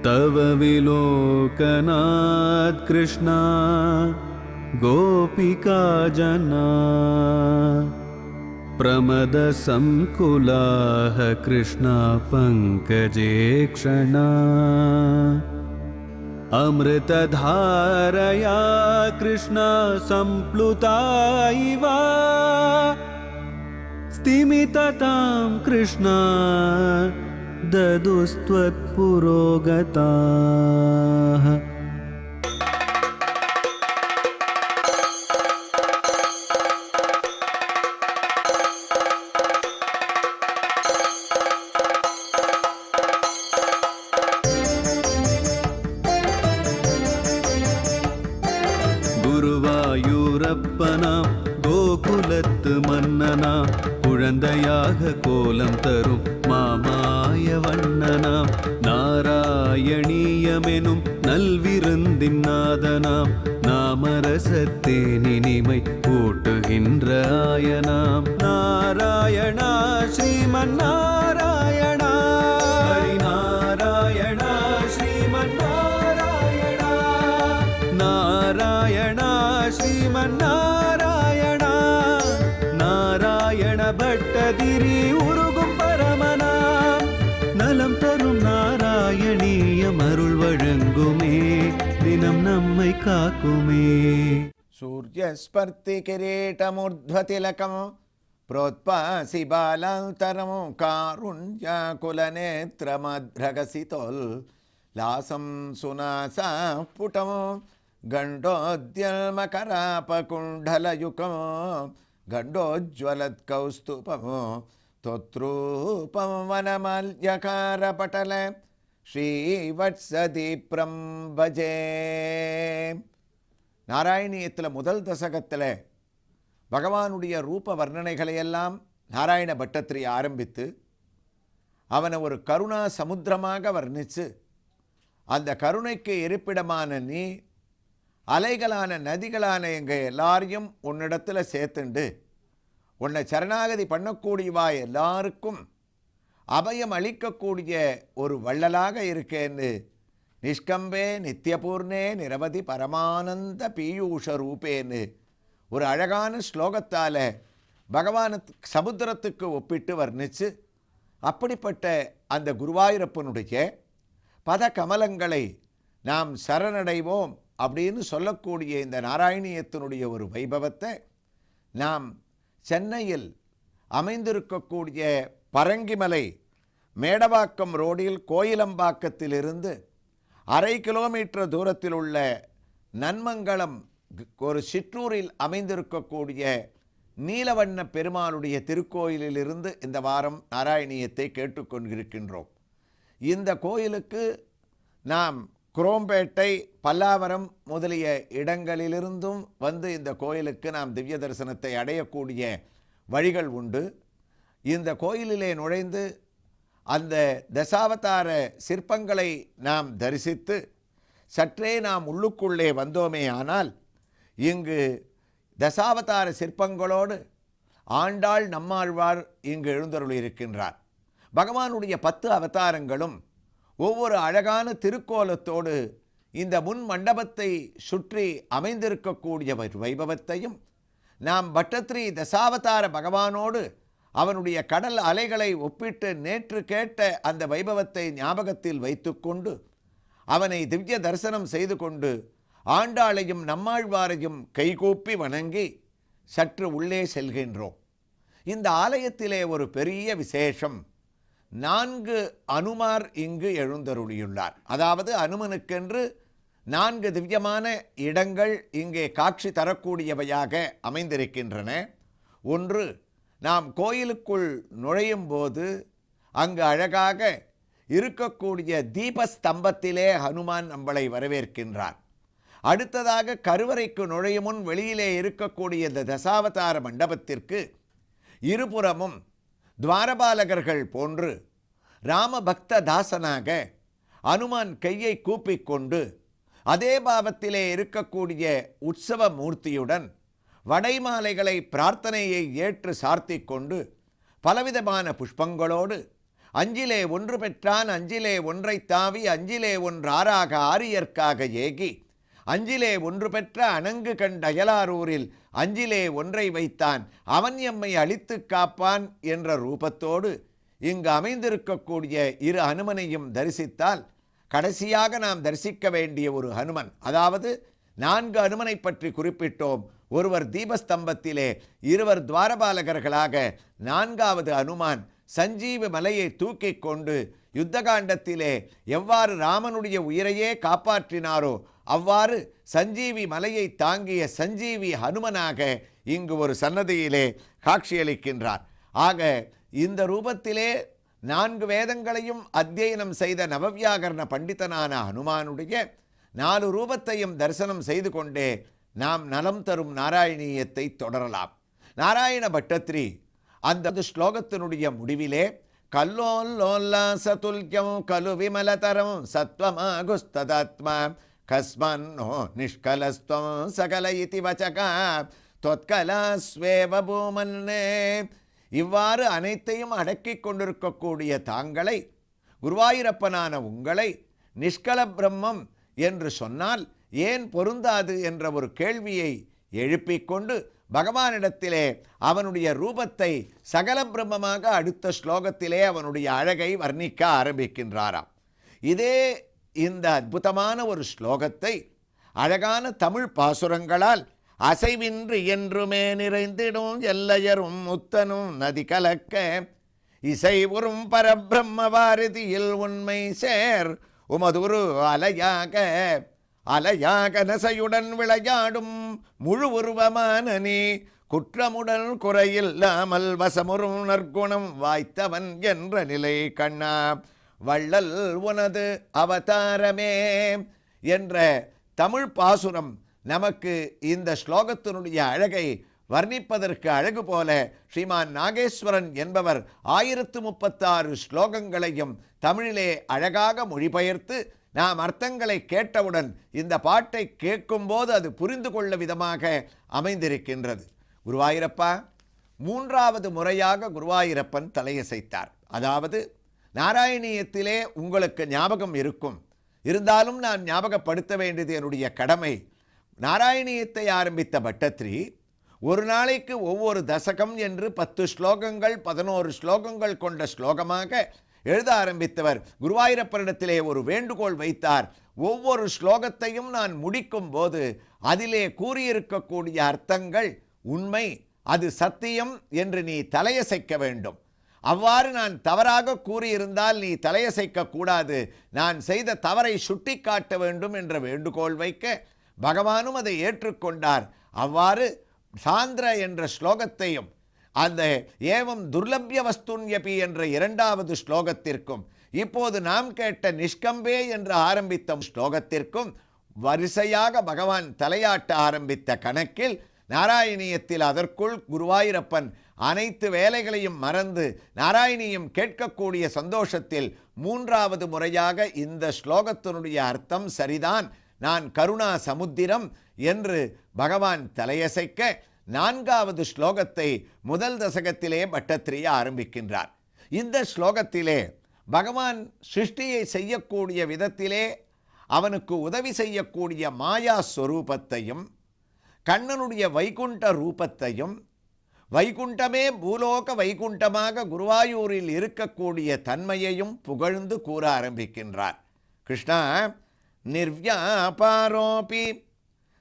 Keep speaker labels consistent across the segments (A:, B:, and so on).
A: तव विलोकनात् कृष्णा गोपिका जना प्रमदसंकुलाः कृष्णा पङ्कजे क्षणा अमृतधारया कृष्णा सम्प्लुता इव स्तिमिततां कृष्णा ददुस्त्वत्पुरोगताः। குருவாயூரப்பனாம் கோகுலத்து மன்னனாம் குழந்தையாக கோலம் தரும் மாமாய வண்ணனாம் நாராயணீயமெனும் நல்விருந்தின் நாதனாம் நாமரசத்தேனினிமை கூட்டுகின்ற ஆயனாம் நாராயணா ஸ்ரீமன் நாராயணா ஹரிநாராயணா ஸ்ரீமன் நாராயணா நாராயணா ஸ்ரீமன் நாராயணா நாராயண பட்டதிரி உருகும் பரமனா நலம் தரும் நாராயணீயம் அருள் வழங்குமே தினம் நம்மை காக்குமே.
B: சூர்யஸ்பர்த்தி கிரீடமுர்த்வதிலகம் प्रोत्पासि बालान्तरं कारुण्याकुलनेत्रमद्रगसितोल्लासं सुनासापुटं गण्डोद्यल्मकरापकुण्डलयुकं गण्डोज्ज्वलत्कौस्तुभं त्वत्रूपं वनमाल्यकारपटले श्रीवत्सदीप्रं भजे. நாராயணியத்தில் முதல் தசகத்தில் பகவானுடைய ரூப வர்ணனைகளையெல்லாம் நாராயண பட்டத்திரி ஆரம்பித்து அவனை ஒரு கருணா சமுத்திரமாக வர்ணித்து அந்த கருணைக்கு இருப்பிடமான நீ அலைகளான நதிகளான எங்கள் எல்லாரையும் உன்னிடத்தில் சேர்த்துண்டு உன்னை சரணாகதி பண்ணக்கூடியவா எல்லாருக்கும் அபயம் அளிக்கக்கூடிய ஒரு வள்ளலாக இருக்கேன்னு நிஷ்கம்பே நித்தியபூர்ணே நிரவதி பரமானந்த பீயூஷ ரூபேன்னு ஒரு அழகான ஸ்லோகத்தால் பகவான சமுத்திரத்துக்கு ஒப்பிட்டு வர்ணித்து அப்படிப்பட்ட அந்த குருவாயூரப்பனுடைய பத கமலங்களை நாம் சரணடைவோம் அப்படின்னு சொல்லக்கூடிய இந்த நாராயணியத்தினுடைய ஒரு வைபவத்தை நாம் சென்னையில் அமைந்திருக்கக்கூடிய பரங்கிமலை மேடவாக்கம் ரோடில் கோயிலம்பாக்கத்திலிருந்து 1/2 கிலோமீட்டர் தூரத்தில் உள்ள நன்மங்கலம் ஒரு சிற்றூரில் அமைந்திருக்கக்கூடிய நீலவண்ண பெருமாளுடைய திருக்கோயிலிலிருந்து இந்த வாரம் நாராயணியத்தை கேட்டுக்கொண்டிருக்கின்றோம். இந்த கோயிலுக்கு நாம் குரோம்பேட்டை, பல்லாவரம் முதலிய இடங்களிலிருந்தும் வந்து இந்த கோயிலுக்கு நாம் திவ்ய தரிசனத்தை அடையக்கூடிய வழிகள் உண்டு. இந்த கோயிலிலே நுழைந்து அந்த தசாவதார சிற்பங்களை நாம் தரிசித்து சற்றே நாம் உள்ளுக்குள்ளே வந்தோமே ஆனால் இங்கு தசாவதார சிற்பங்களோடு ஆண்டாள் நம்மாழ்வார் இங்கு எழுந்தருளியிருக்கின்றார். பகவானுடைய 10 அவதாரங்களும் ஒவ்வொரு அழகான திருக்கோலத்தோடு இந்த முன் மண்டபத்தை சுற்றி அமைந்திருக்கக்கூடிய வைபவத்தையும் நாம் பட்டத்ரி தசாவதார பகவானோடு அவனுடைய கடல் அலைகளை ஒப்பிட்டு நேற்று கேட்ட அந்த வைபவத்தை ஞாபகத்தில் வைத்துக்கொண்டு அவனை திவ்ய தரிசனம் செய்து கொண்டு ஆண்டாளையும் நம்மாழ்வாரையும் கைகூப்பி வணங்கி சற்று உள்ளே செல்கின்றோம். இந்த ஆலயத்திலே ஒரு பெரிய விசேஷம், 4 அனுமார் இங்கு எழுந்தருளியுள்ளார். அதாவது அனுமனுக்கென்று 4 திவ்யமான இடங்கள் இங்கே காட்சி தரக்கூடியவையாக அமைந்திருக்கின்றன. ஒன்று, நாம் கோயிலுக்குள் நுழையும் போது அங்கு அழகாக இருக்கக்கூடிய தீபஸ்தம்பத்திலே ஹனுமான் நம்மளை வரவேற்கின்றார். அடுத்ததாக கருவறைக்கு நுழையும் முன் வெளியிலே இருக்கக்கூடிய இந்த தசாவதார மண்டபத்திற்கு இருபுறமும் துவாரபாலகர்கள் போன்று ராமபக்த தாசனாக அனுமான் கையை கூப்பிக்கொண்டு அதே பாவத்திலே இருக்கக்கூடிய உற்சவ மூர்த்தியுடன் வடைமாலைகளை பிரார்த்தனையை ஏற்று சார்த்தி கொண்டு பலவிதமான புஷ்பங்களோடு அஞ்சிலே ஒன்று பெற்றான் அஞ்சிலே ஒன்றைத் தாவி அஞ்சிலே ஒன்றாறாக ஆரியர்க்காக ஏகி அஞ்சிலே ஒன்று பெற்ற அணங்கு கண்ட அயலாரூரில் அஞ்சிலே ஒன்றை வைத்தான் அவன் எம்மை அழித்து காப்பான் என்ற ரூபத்தோடு இங்கு அமைந்திருக்கக்கூடிய இரு ஹனுமனையும் தரிசித்தால் கடைசியாக நாம் தரிசிக்க வேண்டிய ஒரு ஹனுமன், அதாவது 4 ஹனுமனை பற்றி குறிப்பிட்டோம். ஒருவர் தீபஸ்தம்பத்திலே, இருவர் துவாரபாலகர்களாக, 4வது ஹனுமான் சஞ்சீவி மலையை தூக்கி கொண்டு யுத்தகாண்டத்திலே எவ்வாறு ராமனுடைய உயிரையே காப்பாற்றினாரோ அவ்வாறு சஞ்சீவி மலையை தாங்கிய சஞ்சீவி ஹனுமனாக இங்கு ஒரு சன்னதியிலே காட்சியளிக்கின்றார். ஆக இந்த ரூபத்திலே 4 வேதங்களையும் அத்தியனம் செய்த நவவியாகரண பண்டிதனான ஹனுமானுடைய 4 ரூபத்தையும் தரிசனம் செய்து கொண்டே நாம் நலம் தரும் நாராயணீயத்தை தொடரலாம். நாராயண பட்டத்ரி அந்த ஸ்லோகத்தினுடைய முடிவிலே கல்லோல்லோல்லாசதுல்யம் கலு விமலதரம் சத்வமாகுஸ்ததாத்மா கஸ்மன்னோ நிஷ்கலஸ்துவம் சகல இதி வச்சகா தொத்கலாஸ்வேவ பூமன்னே. இவ்வாறு அனைத்தையும் அடக்கிக் கொண்டிருக்கக்கூடிய தாங்களை, குருவாயூரப்பனான உங்களை நிஷ்கல பிரம்மம் என்று சொன்னால் ஏன் பொருந்தாது என்ற ஒரு கேள்வியை எழுப்பிக்கொண்டு பகவானிடத்திலே அவனுடைய ரூபத்தை சகல பிரம்மமாக அடுத்த ஸ்லோகத்திலே அவனுடைய அழகை வர்ணிக்க ஆரம்பிக்கின்றாராம். இதே இந்த அற்புதமான ஒரு ஸ்லோகத்தை அழகான தமிழ் பாசுரங்களால் அசைவின்றி என்றுமே நிறைந்திடும் எல்லையரும் முத்தனும் நதி கலக்க இசை உறும் பரபிரம்ம வாரதியில் உண்மை சேர் உமதுரு அலையாக அலையாக நசையுடன் விளையாடும் முழு உருவமான நீ குற்றமுடன் குறையில்லாமல் வசமுறும் நற்குணம் வாய்த்தவன் என்ற நிலை கண்ணா வள்ளல் உனது அவதாரமே என்ற தமிழ் பாசுரம் நமக்கு இந்த ஸ்லோகத்தினுடைய அழகை வர்ணிப்பதற்கு அழகு போல ஸ்ரீமான் நாகேஸ்வரன் என்பவர் 1036 ஸ்லோகங்களையும் தமிழிலே அழகாக மொழிபெயர்த்து நாம் அர்த்தங்களை கேட்டவுடன் இந்த பாட்டை கேட்கும்போது அது புரிந்து கொள்ள விதமாக அமைந்திருக்கின்றது. குருவாயூரப்பா, 3வது முறையாக குருவாயூரப்பன் தலையசைத்தார். அதாவது நாராயணீயத்திலே உங்களுக்கு ஞாபகம் இருக்கும், இருந்தாலும் நான் ஞாபகப்படுத்த வேண்டியது என்னுடைய கடமை. நாராயணீயத்தை ஆரம்பித்த பட்டத்ரி ஒரு நாளைக்கு ஒவ்வொரு தசகம் என்று 10 ஸ்லோகங்கள் 11 ஸ்லோகங்கள் கொண்ட ஸ்லோகமாக எழுத ஆரம்பித்தவர். குருவாயூரப்பனிடத்திலே ஒரு வேண்டுகோள் வைத்தார், ஒவ்வொரு ஸ்லோகத்தையும் நான் முடிக்கும் போது அதிலே கூறியிருக்கக்கூடிய அர்த்தங்கள் உண்மை, அது சத்தியம் என்று நீ தலையசைக்க வேண்டும். அவ்வாறு நான் தவறாக கூறியிருந்தால் நீ தலையசைக்க கூடாது, நான் செய்த தவறை சுட்டி காட்ட வேண்டும் என்ற வேண்டுகோள் வைக்க பகவானும் அதை ஏற்றுக்கொண்டார். அவ்வாறு சாந்திர என்ற ஸ்லோகத்தையும் அந்த ஏவம் துர்லபிய வஸ்துன்யபி என்ற 2வது ஸ்லோகத்திற்கும் இப்போது நாம் கேட்ட நிஷ்கம்பே என்று ஆரம்பித்த ஸ்லோகத்திற்கும் வரிசையாக பகவான் தலையாட்ட ஆரம்பித்த கணக்கில் நாராயணியத்தில் அதற்குள் குருவாயூரப்பன் அனைத்து வேலைகளையும் மறந்து நாராயணியம் கேட்கக்கூடிய சந்தோஷத்தில் 3வது முறையாக இந்த ஸ்லோகத்தினுடைய அர்த்தம் சரிதான், நான் கருணா சமுத்திரம் என்று பகவான் தலையசைக்க 4வது ஸ்லோகத்தை முதல் தசகத்திலே பட்டத்ரி ஆரம்பிக்கின்றார். இந்த ஸ்லோகத்திலே பகவான் சிருஷ்டியை செய்யக்கூடிய விதத்திலே அவனுக்கு உதவி செய்யக்கூடிய மாயா ஸ்வரூபத்தையும் கண்ணனுடைய வைகுண்ட ரூபத்தையும் வைகுண்டமே பூலோக வைகுண்டமாக குருவாயூரில் இருக்கக்கூடிய தன்மையையும் புகழ்ந்து கூற ஆரம்பிக்கின்றார். கிருஷ்ணா நிர்வ்யாபாரோபி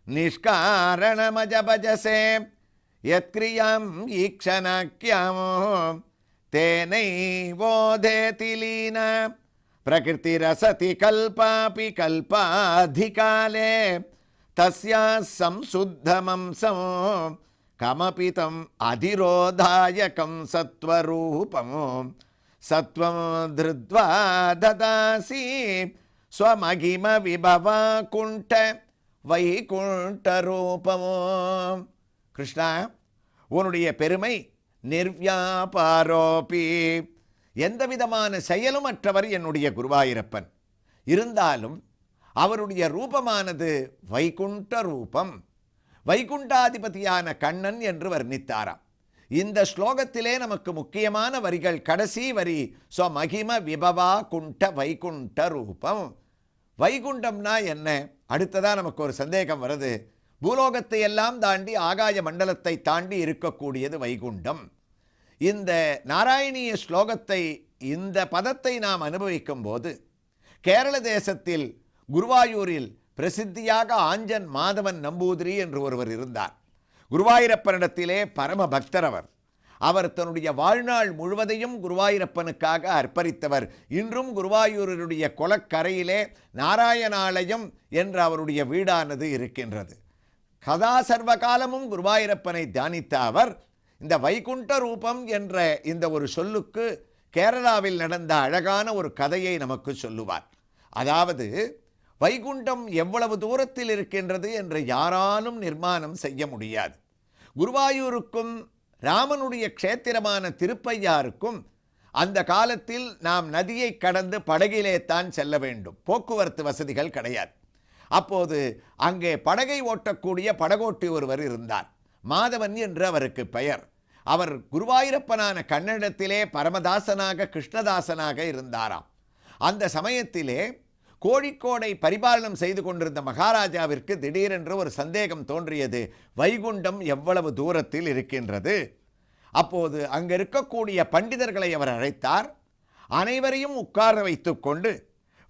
B: நிஷ்காரணமஜபஜசே யத்க்ரியாம் ஈக்ஷணாக்யாமோ தேனைவோதேதி லீன பிரகிருதிரசதி கல்பாபி கல்பாதிகாலே தஸ்யா சம்சுத்தமம்சம் கமபிதம் அதிரோதாயகம் சத்வரூபம் சத்வம் திருத்வா ததாசி ஸ்வமகிம விபவா குண்ட வைகுண்ட ரூபமோ. கிருஷ்ணா, உன்னுடைய பெருமை நிர்வ்யாபாரோபி, எந்த விதமான செயலும் அற்றவர் என்னுடைய குருவாயூரப்பன். இருந்தாலும் அவருடைய ரூபமானது வைகுண்ட ரூபம், வைகுண்டாதிபதியான கண்ணன் என்று வர்ணித்தாராம். இந்த ஸ்லோகத்திலே நமக்கு முக்கியமான வரிகள் கடைசி வரி மகிம விபவா குண்ட வைகுண்ட ரூபம். வைகுண்டம்னா என்ன? அடுத்ததா நமக்கு ஒரு சந்தேகம் வருது. பூலோகத்தை எல்லாம் தாண்டி ஆகாய மண்டலத்தை தாண்டி இருக்கக்கூடியது வைகுண்டம். இந்த நாராயணிய ஸ்லோகத்தை, இந்த பதத்தை நாம் அனுபவிக்கும் போது கேரள தேசத்தில் குருவாயூரில் பிரசித்தியாக ஆஞ்சன் மாதவன் நம்பூதிரி என்று ஒருவர் இருந்தார். குருவாயூரப்பனிடத்திலே பரம பக்தர். அவர் தன்னுடைய வாழ்நாள் முழுவதையும் குருவாயூரப்பனுக்காக அர்ப்பணித்தவர். இன்றும் குருவாயூருடைய குளக்கரையிலே நாராயணாலயம் என்ற அவருடைய வீடானது இருக்கின்றது. கதா சர்வ காலமும் குருவாயூரப்பனை தியானித்த அவர் இந்த வைகுண்ட ரூபம் என்ற இந்த ஒரு சொல்லுக்கு கேரளாவில் நடந்த அழகான ஒரு கதையை நமக்கு சொல்லுவார். அதாவது வைகுண்டம் எவ்வளவு தூரத்தில் இருக்கின்றது என்று யாராலும் நிர்மாணம் செய்ய முடியாது. குருவாயூருக்கும் ராமனுடைய க்ஷேத்திரமான திருப்பையாருக்கும் அந்த காலத்தில் நாம் நதியை கடந்து படகிலே தான் செல்ல வேண்டும். போக்குவரத்து வசதிகள் கிடையாது. அப்போது அங்கே படகை ஓட்டக்கூடிய படகோட்டி ஒருவர் இருந்தார். மாதவன் என்று அவருக்கு பெயர். அவர் குருவாயூரப்பனான கண்ணனிடத்திலே பரமதாசனாக கிருஷ்ணதாசனாக இருந்தாராம். அந்த சமயத்திலே கோழிக்கோடை பரிபாலனம் செய்து கொண்டிருந்த மகாராஜாவிற்கு திடீரென்று ஒரு சந்தேகம் தோன்றியது. வைகுண்டம் எவ்வளவு தூரத்தில் இருக்கின்றது? அப்போது அங்கே இருக்கக்கூடிய பண்டிதர்களை அவர் அழைத்தார். அனைவரையும் உட்கார வைத்து கொண்டு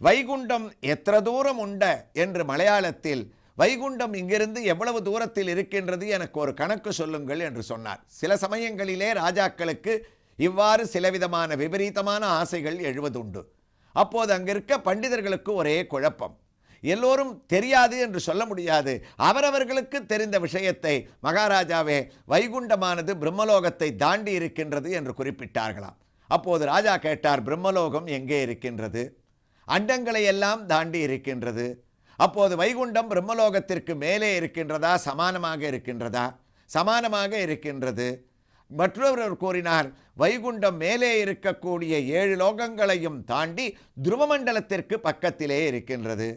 B: வைகுண்டம் எத்தனை தூரம் உண்ட என்று மலையாளத்தில் வைகுண்டம் இங்கிருந்து எவ்வளவு தூரத்தில் இருக்கின்றது எனக்கு ஒரு கணக்கு சொல்லுங்கள் என்று சொன்னார். சில சமயங்களிலே ராஜாக்களுக்கு இவ்வாறு சிலவிதமான விபரீதமான ஆசைகள் எழுவதுண்டு. அப்போது அங்கிருக்க பண்டிதர்களுக்கு ஒரே குழப்பம். எல்லோரும் தெரியாது என்று சொல்ல முடியாது. அவரவர்களுக்கு தெரிந்த விஷயத்தை மகாராஜாவே வைகுண்டமானது பிரம்மலோகத்தை தாண்டி இருக்கின்றது என்று குறிப்பிட்டார்களாம். அப்போது ராஜா கேட்டார், பிரம்மலோகம் எங்கே இருக்கின்றது? அண்டங்களை எல்லாம் தாண்டி இருக்கின்றது. அப்போது வைகுண்டம் பிரம்மலோகத்திற்கு மேலே இருக்கின்றதா, சமானமாக இருக்கின்றதா? சமானமாக இருக்கின்றது. மற்றொருவர் கூறினார், வைகுண்டம் மேலே இருக்கக்கூடிய 7 லோகங்களையும் தாண்டி துருவமண்டலத்திற்கு பக்கத்திலே இருக்கின்றது.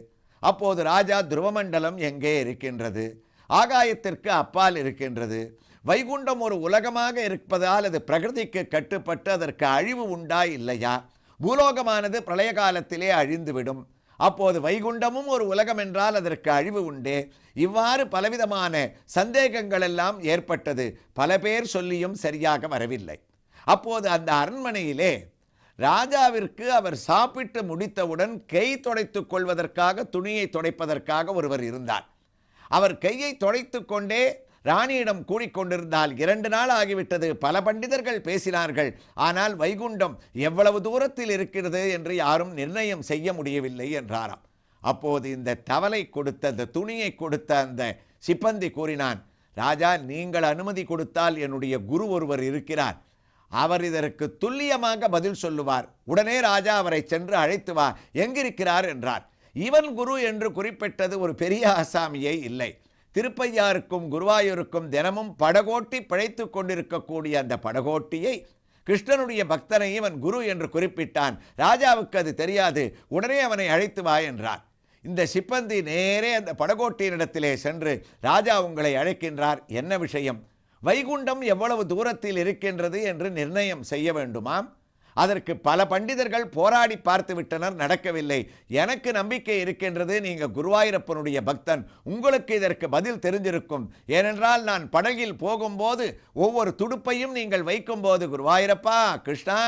B: அப்போது ராஜா, துருவமண்டலம் எங்கே இருக்கின்றது? ஆகாயத்திற்கு அப்பால் இருக்கின்றது. வைகுண்டம் ஒரு உலகமாக இருப்பதால் அது பிரகிருதிக்கு கட்டுப்பட்டு அதற்கு அழிவு உண்டா இல்லையா? பூலோகமானது பிரளய காலத்திலே அழிந்துவிடும். அப்போது வைகுண்டமும் ஒரு உலகம் என்றால் அதற்கு அழிவு உண்டே? இவ்வாறு பலவிதமான சந்தேகங்கள் எல்லாம் ஏற்பட்டது. பல பேர் சொல்லியும் சரியாக வரவில்லை. அப்போது அந்த அரண்மனையிலே ராஜாவிற்கு அவர் சாப்பிட்டு முடித்தவுடன் கை துடைத்துக் கொள்வதற்காக, துணியை துடைப்பதற்காக ஒருவர் இருந்தார். அவர் கையை துடைத்து கொண்டே ராணியிடம் கூடிக்கொண்டிருந்தால் 2 நாள் ஆகிவிட்டது. பல பண்டிதர்கள் பேசினார்கள். ஆனால் வைகுண்டம் எவ்வளவு தூரத்தில் இருக்கிறது என்று யாரும் நிர்ணயம் செய்ய முடியவில்லை என்றாராம். அப்போது இந்த தவளை கொடுத்த, அந்த துணியை கொடுத்த அந்த சிப்பந்தி கூறினான், ராஜா, நீங்கள் அனுமதி கொடுத்தால் என்னுடைய குரு ஒருவர் இருக்கிறார். அவர் இதற்கு துல்லியமாக பதில் சொல்லுவார். உடனே ராஜா அவரை சென்று அழைத்து வா, எங்கிருக்கிறார் என்றார். இவன் குரு என்று குறிப்பிட்டது ஒரு பெரிய ஆசாமியை இல்லை. திருப்பையாருக்கும் குருவாயூருக்கும் தினமும் படகோட்டி பிழைத்து கொண்டிருக்கக்கூடிய அந்த படகோட்டியை, கிருஷ்ணனுடைய பக்தனை இவன் குரு என்று குறிப்பிட்டான். ராஜாவுக்கு அது தெரியாது. உடனே அவனை அழைத்து வா என்றார். இந்த சிப்பந்தி நேரே அந்த படகோட்டியினிடத்திலே சென்று, ராஜா உங்களை அழைக்கின்றார், என்ன விஷயம்? வைகுண்டம் எவ்வளவு தூரத்தில் இருக்கின்றது என்று நிர்ணயம் செய்ய வேண்டுமாம். அதற்கு பல பண்டிதர்கள் போராடி பார்த்து விட்டனர், நடக்கவில்லை. எனக்கு நம்பிக்கை இருக்கின்றது, நீங்கள் குருவாயூரப்பனுடைய பக்தன், உங்களுக்கு இதற்கு பதில் தெரிஞ்சிருக்கும். ஏனென்றால் நான் படகில் போகும்போது ஒவ்வொரு துடுப்பையும் நீங்கள் வைக்கும்போது குருவாயூரப்பா, கிருஷ்ணா,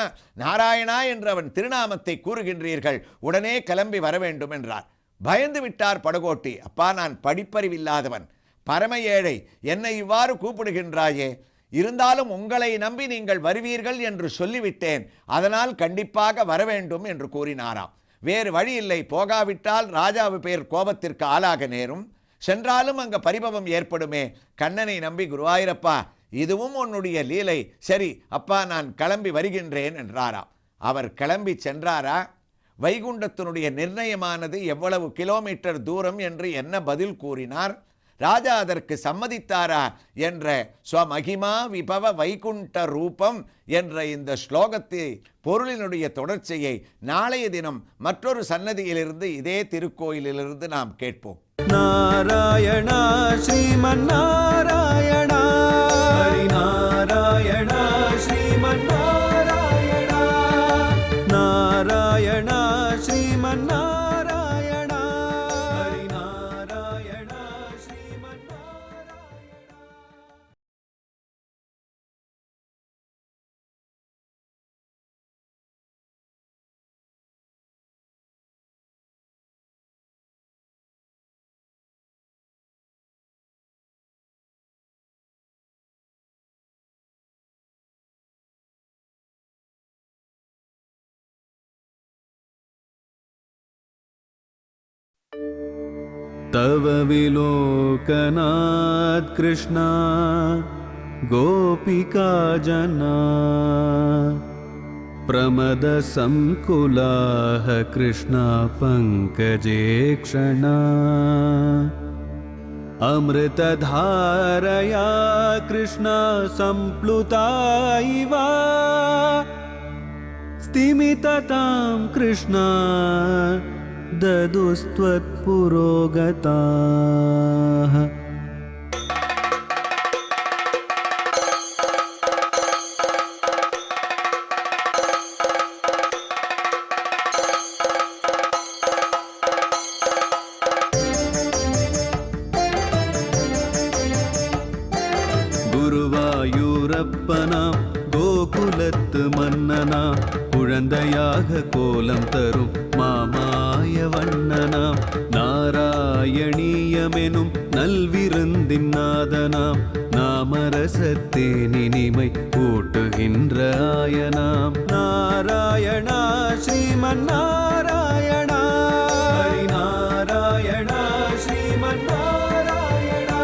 B: நாராயணா என்று அவன் திருநாமத்தை கூறுகின்றீர்கள், உடனே கிளம்பி வர வேண்டும் என்றார். பயந்து விட்டார் படகோட்டி. அப்பா, நான் படிப்பறிவில்லாதவன், பரம ஏழை, என்னை இவ்வாறு கூப்பிடுகின்றாயே, இருந்தாலும் உங்களை நம்பி நீங்கள் வருவீர்கள் என்று சொல்லிவிட்டேன், அதனால் கண்டிப்பாக வர வேண்டும் என்று கூறினாராம். வேறு வழி இல்லை, போகாவிட்டால் ராஜாவு பேர் கோபத்திற்கு ஆளாக நேரும், சென்றாலும் அங்கே பரிபவம் ஏற்படுமே. கண்ணனை நம்பி, குருவாயூரப்பா, இதுவும் உன்னுடைய லீலை, சரி அப்பா, நான் கிளம்பி வருகின்றேன் என்றாராம். அவர் கிளம்பி சென்றாரா? வைகுண்டத்தினுடைய நிர்ணயமானது எவ்வளவு கிலோமீட்டர் தூரம் என்று என்ன பதில் கூறினார்? ராஜா அதற்கு சம்மதித்தாரா என்ற ஸ்வமகிமா விபவ வைகுண்ட ரூபம் என்ற இந்த ஸ்லோகத்தை பொருளினுடைய தொடர்ச்சியை நாளைய தினம் மற்றொரு சன்னதியிலிருந்து, இதே திருக்கோயிலிலிருந்து நாம் கேட்போம்.
A: நாராயணா ஸ்ரீமன் நாராயணா ஹரி நாராயணா तव विलोकनात् कृष्णा गोपिका जना प्रमदसंकुलाः कृष्णा पङ्कजे क्षणा अमृतधारया कृष्णा सम्प्लुता इव स्तिमिततां कृष्णा ददुस्त्वत्पुरोगताः। குருவாயூரப்பனாம் கோகுலத்து மன்னனாம் குழந்தையாக கோலம் தரும் மாமாய வண்ணனாம் நாராயணீயமெனும் நல்விருந்தின் நாதனாம் நாமரசத்தேனினிமை கூட்டுகின்ற ஆயனாம் நாராயணா ஸ்ரீமன் நாராயணா ஹரிநாராயணா ஸ்ரீமன் நாராயணா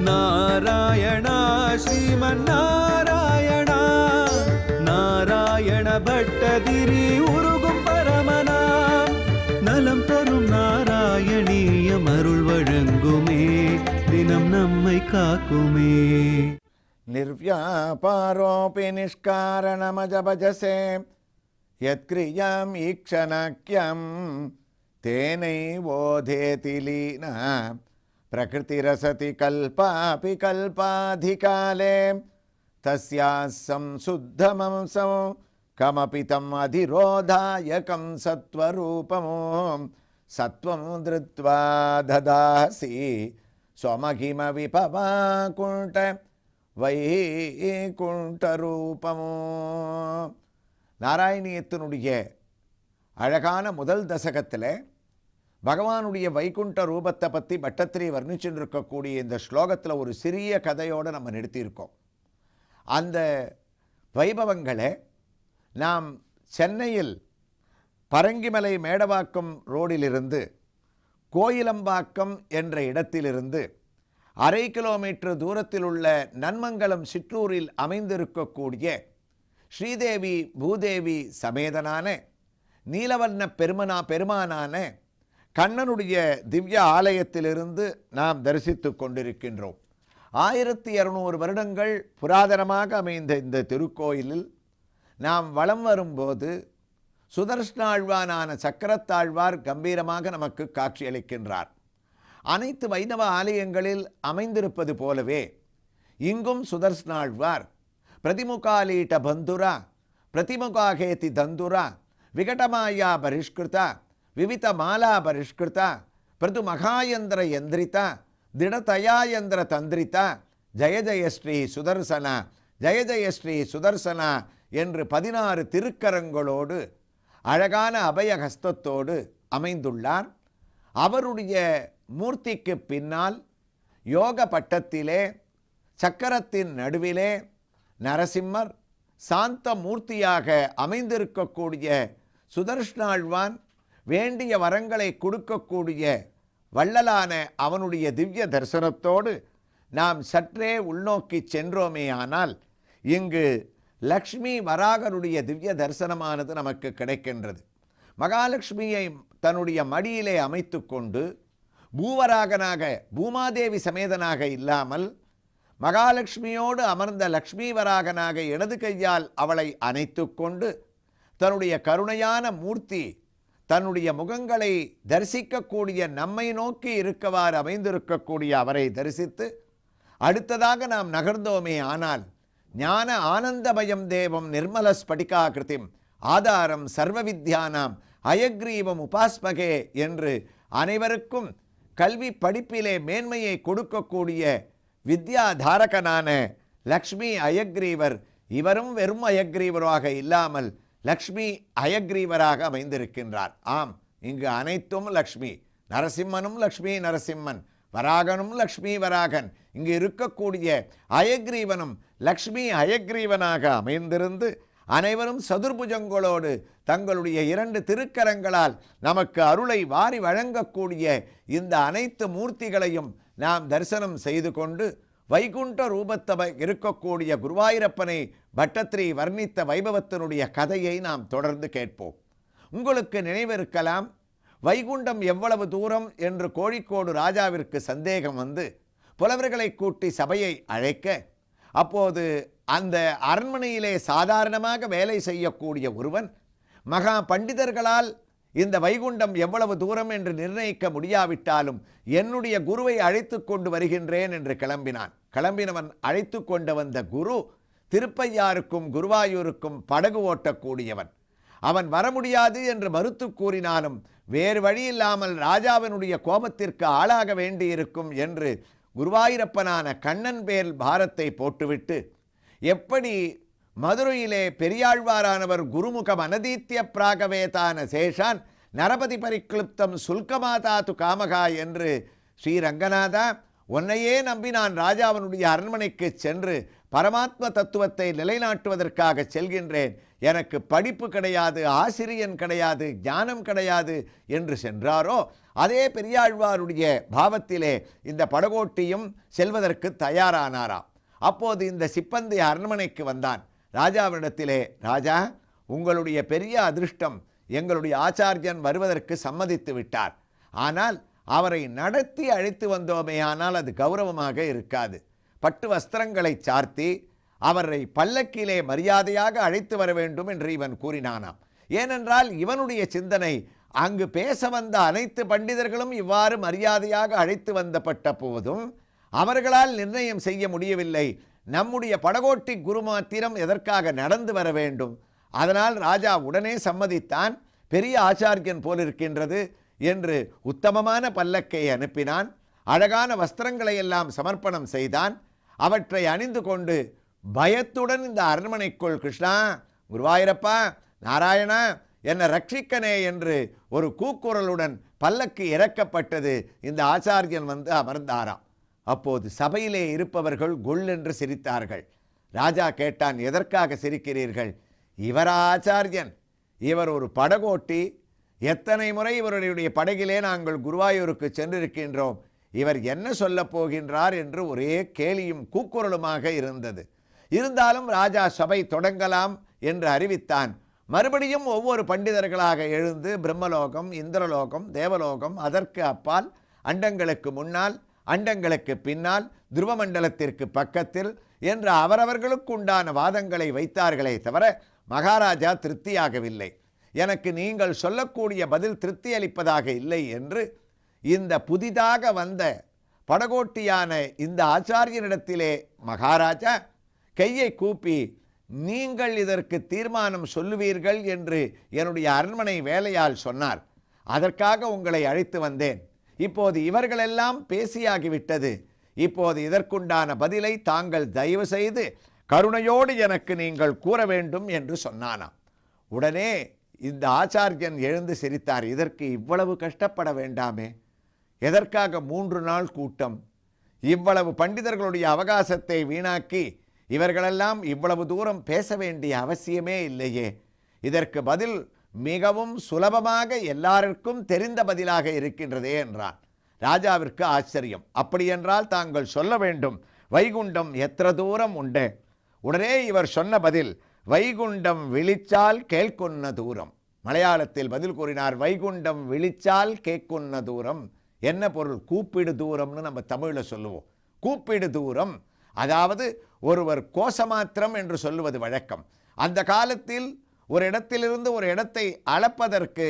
A: நாராயணா ஸ்ரீமன் நாராயணா நாராயண பட்டதிரி உருகும் பரமனாம் நலம் தரும் நாராயணீயம் அருள் வழங்குமே தினம் நம்மை காக்குமே.
B: நிர்வ்யாபாரோபி நிஷ்காரணமஜபஜசே யத்க்ரியாம் ஈக்ஷணக்யம் தேனைவோதேதி லீனா பிரகிருதிரசதி கல்பாபி கல்பாதிகாலே தஸ்யாஸ்ஸம் சுத்தமம்சம் கமபி தம் அதிரோதாயகம் சத்வரூபமோ சத்வம் திருத்வா ததாசி ஸ்வமகிம விபவாகுண்ட வைகுண்டரூபமோ. நாராயணியத்தினுடைய அழகான முதல் தசகத்தில் பகவானுடைய வைகுண்ட ரூபத்தை பற்றி பட்டத்திரி வர்ணிச்சுட்டு இருக்கக்கூடிய இந்த ஸ்லோகத்தில் ஒரு சிறிய கதையோடு நம்ம நிறுத்தியிருக்கோம். அந்த வைபவங்களை நாம் சென்னையில் பரங்கிமலை மேடவாக்கம் ரோடிலிருந்து கோயிலம்பாக்கம் என்ற இடத்திலிருந்து 1/2 கிலோமீட்டர் தூரத்தில் உள்ள நன்மங்கலம் சிற்றூரில் அமைந்திருக்கக்கூடிய ஸ்ரீதேவி பூதேவி சமேதனான நீலவர்ண பெருமானான கண்ணனுடைய திவ்ய ஆலயத்திலிருந்து நாம் தரிசித்து கொண்டிருக்கின்றோம். 1200 வருடங்கள் புராதனமாக அமைந்த இந்த திருக்கோயிலில் நாம் வலம் வரும்போது சுதர்ஷ்ணாழ்வானான சக்கரத்தாழ்வார் கம்பீரமாக நமக்கு காட்சியளிக்கின்றார். அனைத்து வைணவ ஆலயங்களில் அமைந்திருப்பது போலவே இங்கும் சுதர்ஷ்ணாழ்வார் பிரதிமுகாலீட்ட பந்துரா பிரதிமுகாகேதி தந்துரா விகடமாயா பரிஷ்கிருதா விவித மாலா பரிஷ்கிருதா பிரது மகாயந்திர யந்திரிதா திடதயாயந்திர தந்திரிதா ஜெய ஜெய ஸ்ரீ சுதர்சனா ஜெய ஜெய ஸ்ரீ சுதர்சனா என்று 16 திருக்கரங்களோடு அழகான அபயஹஸ்தத்தோடு அமைந்துள்ளார். அவருடைய மூர்த்திக்கு பின்னால் யோக பட்டத்திலே சக்கரத்தின் நடுவிலே நரசிம்மர் சாந்த மூர்த்தியாக அமைந்திருக்கக்கூடிய சுதர்ஷ்ணாழ்வான் வேண்டிய வரங்களை கொடுக்கக்கூடிய வள்ளலான அவனுடைய திவ்ய தரிசனத்தோடு நாம் சற்றே உள்நோக்கி சென்றோமே ஆனால் இங்கு லக்ஷ்மி வராகனுடைய திவ்ய தரிசனமானது நமக்கு கிடைக்கின்றது. மகாலட்சுமியை தன்னுடைய மடியிலே அமைத்து கொண்டு பூவராகனாக பூமாதேவி சமேதனாக இல்லாமல் மகாலட்சுமியோடு அமர்ந்த லக்ஷ்மி வராகனாக இடது கையால் அவளை அணைத்து கொண்டு தன்னுடைய கருணையான மூர்த்தி தன்னுடைய முகங்களை தரிசிக்கக்கூடிய நம்மை நோக்கி இருக்கவாறு அமைந்திருக்கக்கூடிய அவரை தரிசித்து அடுத்ததாக நாம் நகர்ந்தோமே ஆனால் ஞான ஆனந்தமயம் தேவம் நிர்மல ஸ்படிகாகிருதிம் ஆதாரம் சர்வ வித்யானாம் அயக்ரீவம் உபாஸ்மகே என்று அனைவருக்கும் கல்வி படிப்பிலே மேன்மையை கொடுக்கக்கூடிய வித்யாதாரகனான லக்ஷ்மி அயக்ரீவர் இவரும் வெறும் அயக்ரீவராக இல்லாமல் லக்ஷ்மி அயக்ரீவராக அமைந்திருக்கின்றார். ஆம், இங்கு அனைத்தும் லக்ஷ்மி. நரசிம்மனும் லக்ஷ்மி நரசிம்மன், வராகனும் லக்ஷ்மி வராகன். இங்கு இருக்கக்கூடிய அயக்ரீவனும் லக்ஷ்மி அயக்ரீவனாக அமைந்திருந்து அனைவரும் சதுர்புஜங்களோடு தங்களுடைய 2 திருக்கரங்களால் நமக்கு அருளை வாரி வழங்கக்கூடிய இந்த அனைத்து மூர்த்திகளையும் நாம் தரிசனம் செய்து கொண்டு வைகுண்ட ரூபத்தவை இருக்கக்கூடிய குருவாயூரப்பனை பட்டத்திரி வர்ணித்த வைபவத்தினுடைய கதையை நாம் தொடர்ந்து கேட்போம். உங்களுக்கு நினைவிருக்கலாம், வைகுண்டம் எவ்வளவு தூரம் என்று கோழிக்கோடு ராஜாவிற்கு சந்தேகம் வந்து புலவர்களை கூட்டி சபையை அழைக்க, அப்போது அந்த அரண்மனையிலே சாதாரணமாக வேலை செய்யக்கூடிய ஒருவன் மகா பண்டிதர்களால் இந்த வைகுண்டம் எவ்வளவு தூரம் என்று நிர்ணயிக்க முடியாவிட்டாலும் என்னுடைய குருவை அழைத்து கொண்டு வருகின்றேன் என்று கிளம்பினவன் அழைத்து கொண்டு வந்த குரு திருப்பையாருக்கும் குருவாயூருக்கும் படகு ஓட்டக்கூடியவன். அவன் வர முடியாது என்று மறுத்து கூறினாலும் வேறு வழியில்லாமல் ராஜாவினுடைய கோபத்திற்கு ஆளாக வேண்டியிருக்கும் என்று குருவாயூரப்பனான கண்ணன் பேர் பாரத்தை போட்டுவிட்டு, எப்படி மதுரையிலே பெரியாழ்வாரானவர் குருமுகம் அனதீத்திய பிராகவேதான சேஷான் நரபதி பரிக்ளுப்தம் சுல்கமாதாத்து காமகா என்று ஸ்ரீரங்கநாதா, உன்னையே நம்பி நான் ராஜாவினுடைய அரண்மனைக்கு சென்று பரமாத்ம தத்துவத்தை நிலைநாட்டுவதற்காக செல்கின்றேன், எனக்கு படிப்பு கிடையாது, ஆசிரியன் கிடையாது, ஞானம் கிடையாது என்று சென்றாரோ, அதே பெரியாழ்வாருடைய பாவத்திலே இந்த படகோட்டியும் செல்வதற்கு தயாரானாராம். அப்போது இந்த சிப்பந்தி அரண்மனைக்கு வந்தான். ராஜாவினிடத்திலே, ராஜா, உங்களுடைய பெரிய அதிர்ஷ்டம், எங்களுடைய ஆச்சாரியன் வருவதற்கு சம்மதித்து விட்டார். ஆனால் அவரை நடத்தி அழைத்து வந்தோமே, ஆனால் அது கௌரவமாக இருக்காது. பட்டு வஸ்திரங்களை சார்த்தி அவரை பல்லக்கிலே மரியாதையாக அழைத்து வர வேண்டும் என்று இவன் கூறினானாம். ஏனென்றால் இவனுடைய சிந்தனை, அங்கு பேச வந்த அனைத்து பண்டிதர்களும் இவ்வாறு மரியாதையாக அழைத்து வந்தப்பட்ட போதும் அவர்களால் நிர்ணயம் செய்ய முடியவில்லை, நம்முடைய படகோட்டி குரு மாத்திரம் எதற்காக நடந்து வர வேண்டும். அதனால் ராஜா உடனே சம்மதித்தான். பெரிய ஆச்சாரியன் போலிருக்கின்றது என்று உத்தமமான பல்லக்கை அனுப்பினான். அழகான வஸ்திரங்களை எல்லாம் சமர்ப்பணம் செய்தான். அவற்றை அணிந்து கொண்டு பயத்துடன் இந்த அரண்மனைக்குள், கிருஷ்ணா, குருவாயூரப்பா, நாராயணா, என்னை ரட்சிக்கனே என்று ஒரு கூக்குரலுடன் பல்லக்கு இறக்கப்பட்டது. இந்த ஆச்சாரியன் வந்து அமர்ந்தாராம். அப்போது சபையிலே இருப்பவர்கள் கொல்லென்று சிரித்தார்கள். ராஜா கேட்டான், எதற்காக சிரிக்கிறீர்கள்? இவரா ஆச்சாரியன்? இவர் ஒரு படகோட்டி. எத்தனை முறை இவருடைய படகிலே நாங்கள் குருவாயூருக்கு சென்றிருக்கின்றோம். இவர் என்ன சொல்ல போகின்றார் என்று ஒரே கேலியும் கூக்குரலுமாக இருந்தது. இருந்தாலும் ராஜா சபை தொடங்கலாம் என்று அறிவித்தான். மறுபடியும் ஒவ்வொரு பண்டிதர்களாக எழுந்து பிரம்மலோகம், இந்திரலோகம், தேவலோகம், அதற்கு அப்பால், அண்டங்களுக்கு முன்னால், அண்டங்களுக்கு பின்னால், துருவமண்டலத்திற்கு பக்கத்தில் என்று அவரவர்களுக்கு உண்டான வாதங்களை வைத்தார்களே தவிர மகாராஜா திருப்தியாகவில்லை. எனக்கு நீங்கள் சொல்லக்கூடிய பதில் திருப்தி அளிப்பதாக இல்லை என்று இந்த புதிதாக வந்த படகோட்டியான இந்த ஆச்சாரியனிடத்திலே மகாராஜா கையை கூப்பி, நீங்கள் இதற்கு தீர்மானம் சொல்லுவீர்கள் என்று என்னுடைய அரண்மனை வேலையால் சொன்னார். அதற்காக உங்களை அழைத்து வந்தேன். இப்போது இவர்களெல்லாம் பேசியாகிவிட்டது. இப்போது இதற்குண்டான பதிலை தாங்கள் தயவு செய்து கருணையோடு எனக்கு நீங்கள் கூற வேண்டும் என்று சொன்னானாம். உடனே இந்த ஆச்சாரியன் எழுந்து சிரித்தார். இதற்கு இவ்வளவு கஷ்டப்பட வேண்டாமே, எதற்காக 3 நாள் கூட்டம்? இவ்வளவு பண்டிதர்களுடைய அவகாசத்தை வீணாக்கி இவர்களெல்லாம் இவ்வளவு தூரம் பேச வேண்டிய அவசியமே இல்லையே. இதற்கு பதில் மிகவும் சுலபமாக எல்லாருக்கும் தெரிந்த பதிலாக இருக்கின்றதே என்றான். ராஜாவிற்கு ஆச்சரியம். அப்படியென்றால் தாங்கள் சொல்ல வேண்டும், வைகுண்டம் எത്ര தூரம் உண்டு? உடனே இவர் சொன்ன பதில், வைகுண்டம் விழிச்சால் கேட்குன்ன தூரம். மலையாளத்தில் பதில் கூறினார், வைகுண்டம் விழிச்சால் கேட்குன்ன தூரம். என்ன பொருள்? கூப்பிடு தூரம்னு நம்ம தமிழில் சொல்லுவோம். கூப்பிடு தூரம், அதாவது ஒருவர் கோசமாத்திரம் என்று சொல்லுவது வழக்கம். அந்த காலத்தில் ஒரு இடத்திலிருந்து ஒரு இடத்தை அளப்பதற்கு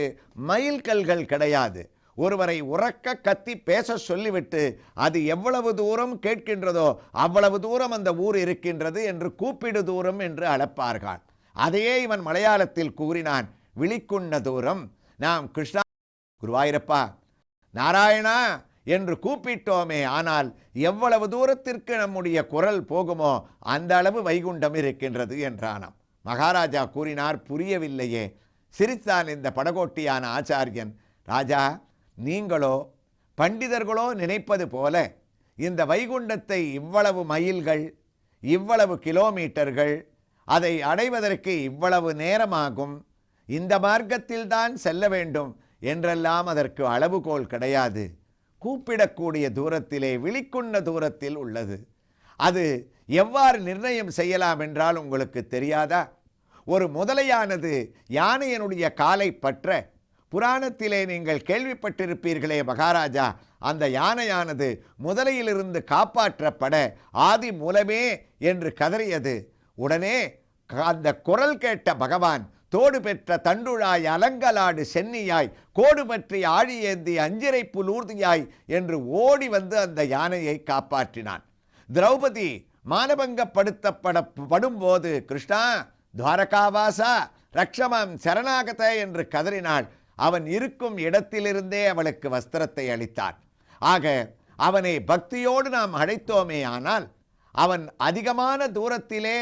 B: மைல் கல்கள் கிடையாது. ஒருவரை உறக்க கத்தி பேச சொல்லிவிட்டு அது எவ்வளவு தூரம் கேட்கின்றதோ அவ்வளவு தூரம் அந்த ஊர் இருக்கின்றது என்று கூப்பிடு தூரம் என்று அளப்பார்கள். அதையே இவன் மலையாளத்தில் கூறினான், விழிக்குண்ண தூரம். நாம் கிருஷ்ணா, குருவாயூரப்பா, நாராயணா என்று கூப்பிட்டோமே, ஆனால் எவ்வளவு தூரத்திற்கு நம்முடைய குரல் போகுமோ அந்த அளவு வைகுண்டம் இருக்கின்றது என்றானாம். மகாராஜா கூறினார், புரியவில்லையே. சிரித்தான் இந்த படகோட்டியான ஆச்சாரியன். ராஜா, நீங்களோ பண்டிதர்களோ நினைப்பது போல இந்த வைகுண்டத்தை இவ்வளவு மைல்கள், இவ்வளவு கிலோமீட்டர்கள், அதை அடைவதற்கு இவ்வளவு நேரமாகும், இந்த மார்க்கத்தில்தான் செல்ல வேண்டும் என்றெல்லாம் அதற்கு அளவுகோல் கிடையாது. கூப்பிடக்கூடிய தூரத்திலே, விழிக்குண்ண தூரத்தில் உள்ளது. அது எவ்வாறு நிர்ணயம் செய்யலாம் என்றால் உங்களுக்கு தெரியாதா? ஒரு முதலையானது யானையனுடைய காலை பற்ற, புராணத்திலே நீங்கள் கேள்விப்பட்டிருப்பீர்களே மகாராஜா, அந்த யானையானது முதலையிலிருந்து காப்பாற்றப்பட ஆதி மூலமே என்று கதறியது. உடனே அந்த குரல் கேட்ட பகவான் தோடு பெற்ற தண்டுழாய் அலங்கலாடு சென்னியாய் கோடு பற்றி ஆழியேந்தி அஞ்சிரை புலூர்தியாய் என்று ஓடி வந்து அந்த யானையை காப்பாற்றினான். திரௌபதி மானபங்கப்படுத்தப்படும் போது கிருஷ்ணா துவாரகாவாசா ரக்ஷமாம் சரணாகத என்று கதறினாள். அவன் இருக்கும் இடத்திலிருந்தே அவளுக்கு வஸ்திரத்தை அளித்தான். ஆக அவனை பக்தியோடு நாம் அழைத்தோமே ஆனால் அவன் அதிகமான தூரத்திலே,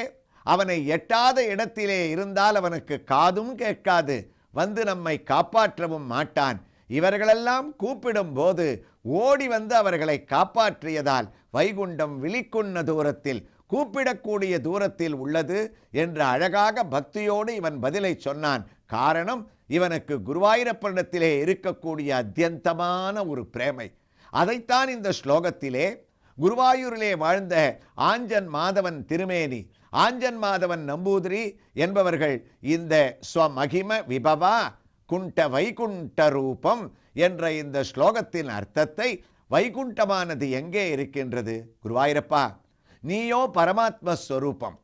B: அவனை எட்டாத இடத்திலே இருந்தால் அவனுக்கு காதும் கேட்காது, வந்து நம்மை காப்பாற்றவும் மாட்டான். இவர்களெல்லாம் கூப்பிடும் போது ஓடி வந்து அவர்களை காப்பாற்றியதால் வைகுண்டம் விழிக்குண்ண தூரத்தில், கூப்பிடக்கூடிய தூரத்தில் உள்ளது என்று அழகாக பக்தியோடு இவன் பதிலை சொன்னான். காரணம், இவனுக்கு குருவாயூரப்பனிடத்திலே இருக்கக்கூடிய அத்தியந்தமான ஒரு பிரேமை. அதைத்தான் இந்த ஸ்லோகத்திலே குருவாயூரிலே வாழ்ந்த ஆஞ்சன் மாதவன் திருமேனி, ஆஞ்சன் மாதவன் நம்பூதிரி என்பவர்கள் இந்த ஸ்வமகிம விபவா குண்ட வைகுண்ட ரூபம் என்ற இந்த ஸ்லோகத்தின் அர்த்தத்தை, வைகுண்டமானது எங்கே இருக்கின்றது? குருவாயூரப்பா, நீயோ பரமாத்மஸ்வரூபம்.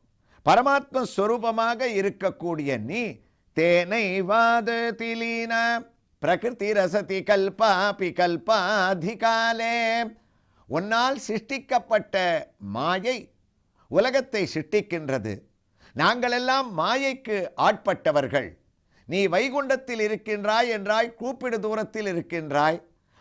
B: பரமாத்மஸ்வரூபமாக இருக்கக்கூடிய நீ தேனை வாத திலீன பிரகிருதி ரசதி கல்பாபி கல்பாதிகாலே, உன்னால் சிருஷ்டிக்கப்பட்ட மாயை உலகத்தை சிருஷ்டிக்கின்றது. நாங்களெல்லாம் மாயைக்கு ஆட்பட்டவர்கள். நீ வைகுண்டத்தில் இருக்கின்றாய் என்றாய், கூப்பிடு தூரத்தில் இருக்கின்றாய்.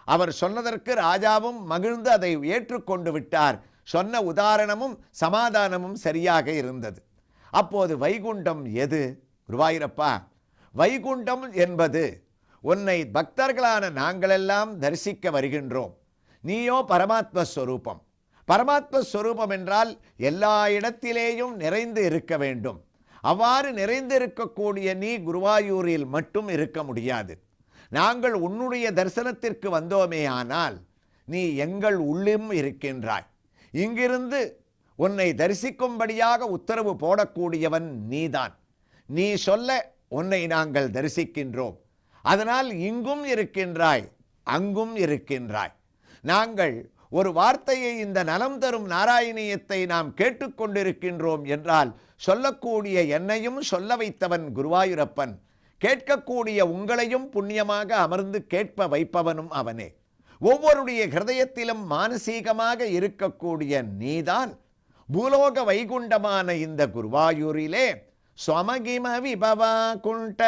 B: அவர் சொன்னதற்கு ராஜாவும் மகிழ்ந்து அதை ஏற்றுக்கொண்டு விட்டார். சொன்ன உதாரணமும் சமாதானமும் சரியாக இருந்தது. அப்போது வைகுண்டம் எது? குருவாயூரப்பா, வைகுண்டம் என்பது உன்னை பக்தர்களான நாங்களெல்லாம் தரிசிக்க வருகின்றோம். நீயோ பரமாத்மஸ்வரூபம். பரமாத்மஸ்வரூபம் என்றால் எல்லா இடத்திலேயும் நிறைந்து இருக்க வேண்டும். அவ்வாறு நிறைந்து இருக்கக்கூடிய நீ குருவாயூரில் மட்டும் இருக்க முடியாது. நாங்கள் உன்னுடைய தரிசனத்திற்கு வந்தோமே ஆனால் நீ எங்கள் உள்ளும் இருக்கின்றாய். இங்கிருந்து உன்னை தரிசிக்கும்படியாக உத்தரவு போடக்கூடியவன் நீதான். நீ சொல்ல உன்னை நாங்கள் தரிசிக்கின்றோம். அதனால் இங்கும் இருக்கின்றாய், அங்கும் இருக்கின்றாய். நாங்கள் ஒரு வார்த்தையை, இந்த நலம் தரும் நாராயணியத்தை நாம் கேட்டுக்கொண்டிருக்கின்றோம் என்றால் சொல்லக்கூடிய என்னையும் சொல்ல வைத்தவன் குருவாயூரப்பன். கேட்கக்கூடிய உங்களையும் புண்ணியமாக அமர்ந்து கேட்ப வைப்பவனும் அவனே. ஒவ்வொருடைய ஹிருதயத்திலும் மானசீகமாக இருக்கக்கூடிய நீதான் பூலோக வைகுண்டமான இந்த குருவாயூரிலே ஸ்வமகிம விபவா குண்ட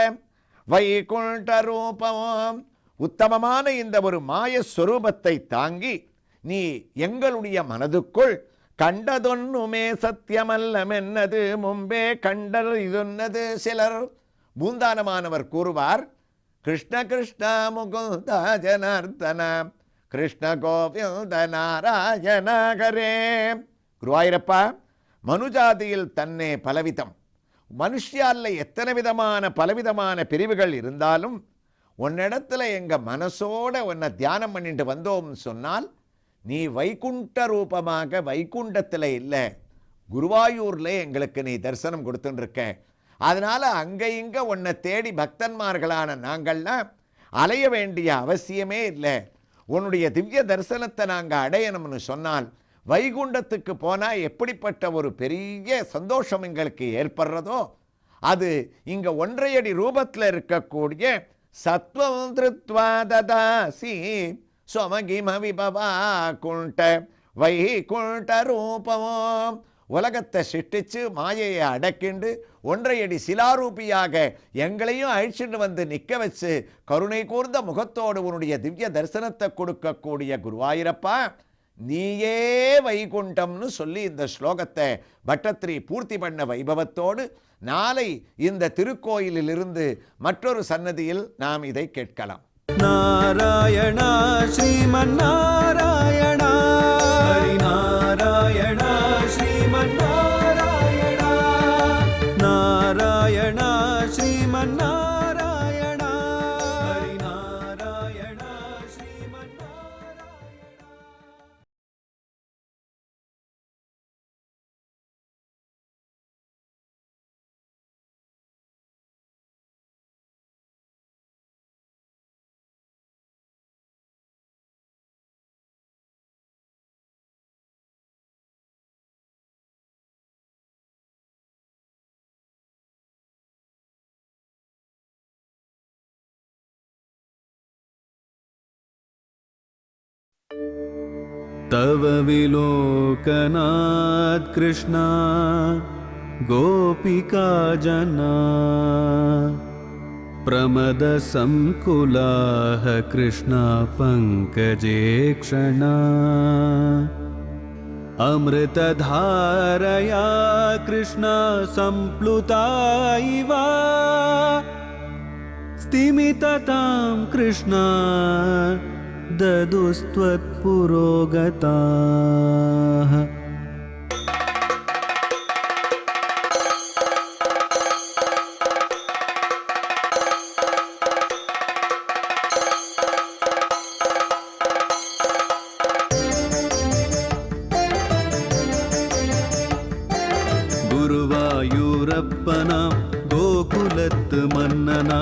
B: வைகுண்ட ரூபம், உத்தமமான இந்த ஒரு மாயஸ்வரூபத்தை தாங்கி நீ எங்களுடைய மனதுக்குள் கண்டதொன்னுமே சத்தியமல்லமென்னது முன்பே கண்டல் இதுன்னது சிலர். பூந்தானமானவர் கூறுவார், கிருஷ்ண கிருஷ்ண முகுந்த ஜனார்தன கிருஷ்ண கோவிந்த நாராயண ஹரே. குருவாயூரப்பா, மனுஜாதியில் தன்னே பலவிதம், மனுஷியால எத்தனை விதமான பலவிதமான பிரிவுகள் இருந்தாலும் உன்னிடத்துல எங்க மனசோட உன்னை தியானம் பண்ணிட்டு வந்தோம் சொன்னால் நீ வைகுண்ட ரூபமாக வைகுண்டத்தில் இல்லை, குருவாயூர்ல எங்களுக்கு நீ தரிசனம் கொடுத்துட்டு இருக்க. அதனால அங்க இங்க உன்னை தேடி பக்தன்மார்களான நாங்கள்லாம் அலைய வேண்டிய அவசியமே இல்லை. உன்னுடைய திவ்ய தரிசனத்தை நாங்கள் அடையணும்னு சொன்னால் வைகுண்டத்துக்கு போனால் எப்படிப்பட்ட ஒரு பெரிய சந்தோஷம் எங்களுக்கு ஏற்படுறதோ அது இங்கே ஒன்றையடி ரூபத்தில் இருக்கக்கூடிய சத்வம் திருத்வா ததாசி ஸ்வமகிம விபவா குண்ட வைகுண்ட ரூபம். உலகத்தை சிருஷ்டிச்சு மாயையை அடக்கிண்டு ஒன்றையடி சிலாரூபியாக எங்களையும் அழிச்சுட்டு வந்து நிற்க வச்சு கருணை கூர்ந்த முகத்தோடு உன்னுடைய திவ்ய தரிசனத்தை கொடுக்கக்கூடிய குருவாயூரப்பா, நீயே வைகுண்டம்னு சொல்லி இந்த ஸ்லோகத்தை பட்டத்திரி பூர்த்தி பண்ண வைபவத்தோடு நாளை இந்த திருக்கோயிலிலிருந்து மற்றொரு சன்னதியில் நாம் இதை கேட்கலாம்.
A: நாராயணா ஸ்ரீமன் நாராயணா, ஹரி நாராயணா ஸ்ரீமன் நாராயணா. तव विलोकनात् कृष्णा गोपिका जना प्रमदसंकुलाः कृष्णा पङ्कजे क्षणा अमृतधारया कृष्णा सम्प्लुता इव स्तिमिततां कृष्णा ददुस्त्वत्पुरोगताः। குருவாயூரப்பனா கோகுலத்து மன்னனா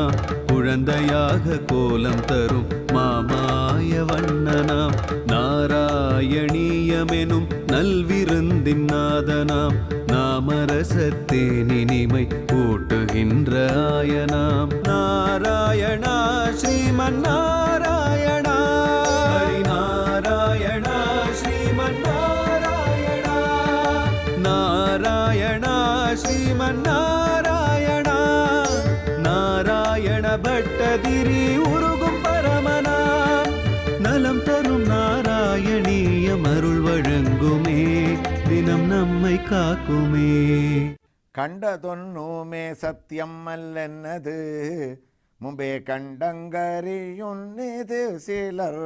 A: குழந்தையாக கோலம் தரும் மாமாய வண்ணனாம் நாராயணீயமெனும் நல்விருந்தின் நாதனாம் நாமரசத்தேனினிமை கூட்டுகின்ற ஆயனாம் நாராயணா ஸ்ரீமன்னாராயணா ஹரிநாராயணா ஸ்ரீமன்னாராயணா நாராயணா ஸ்ரீமன்னாராயணா நாராயண பட்டதிரி உருகும் பரமனா நலம் தரும் நாராயணீயம் அருள் வழங்குமே தினம் நம்மை காக்குமே.
B: கண்டதொன்னூமே சத்தியம் அல்லென்னது மும்பே கண்டங்கரியுன்னிது சிலர்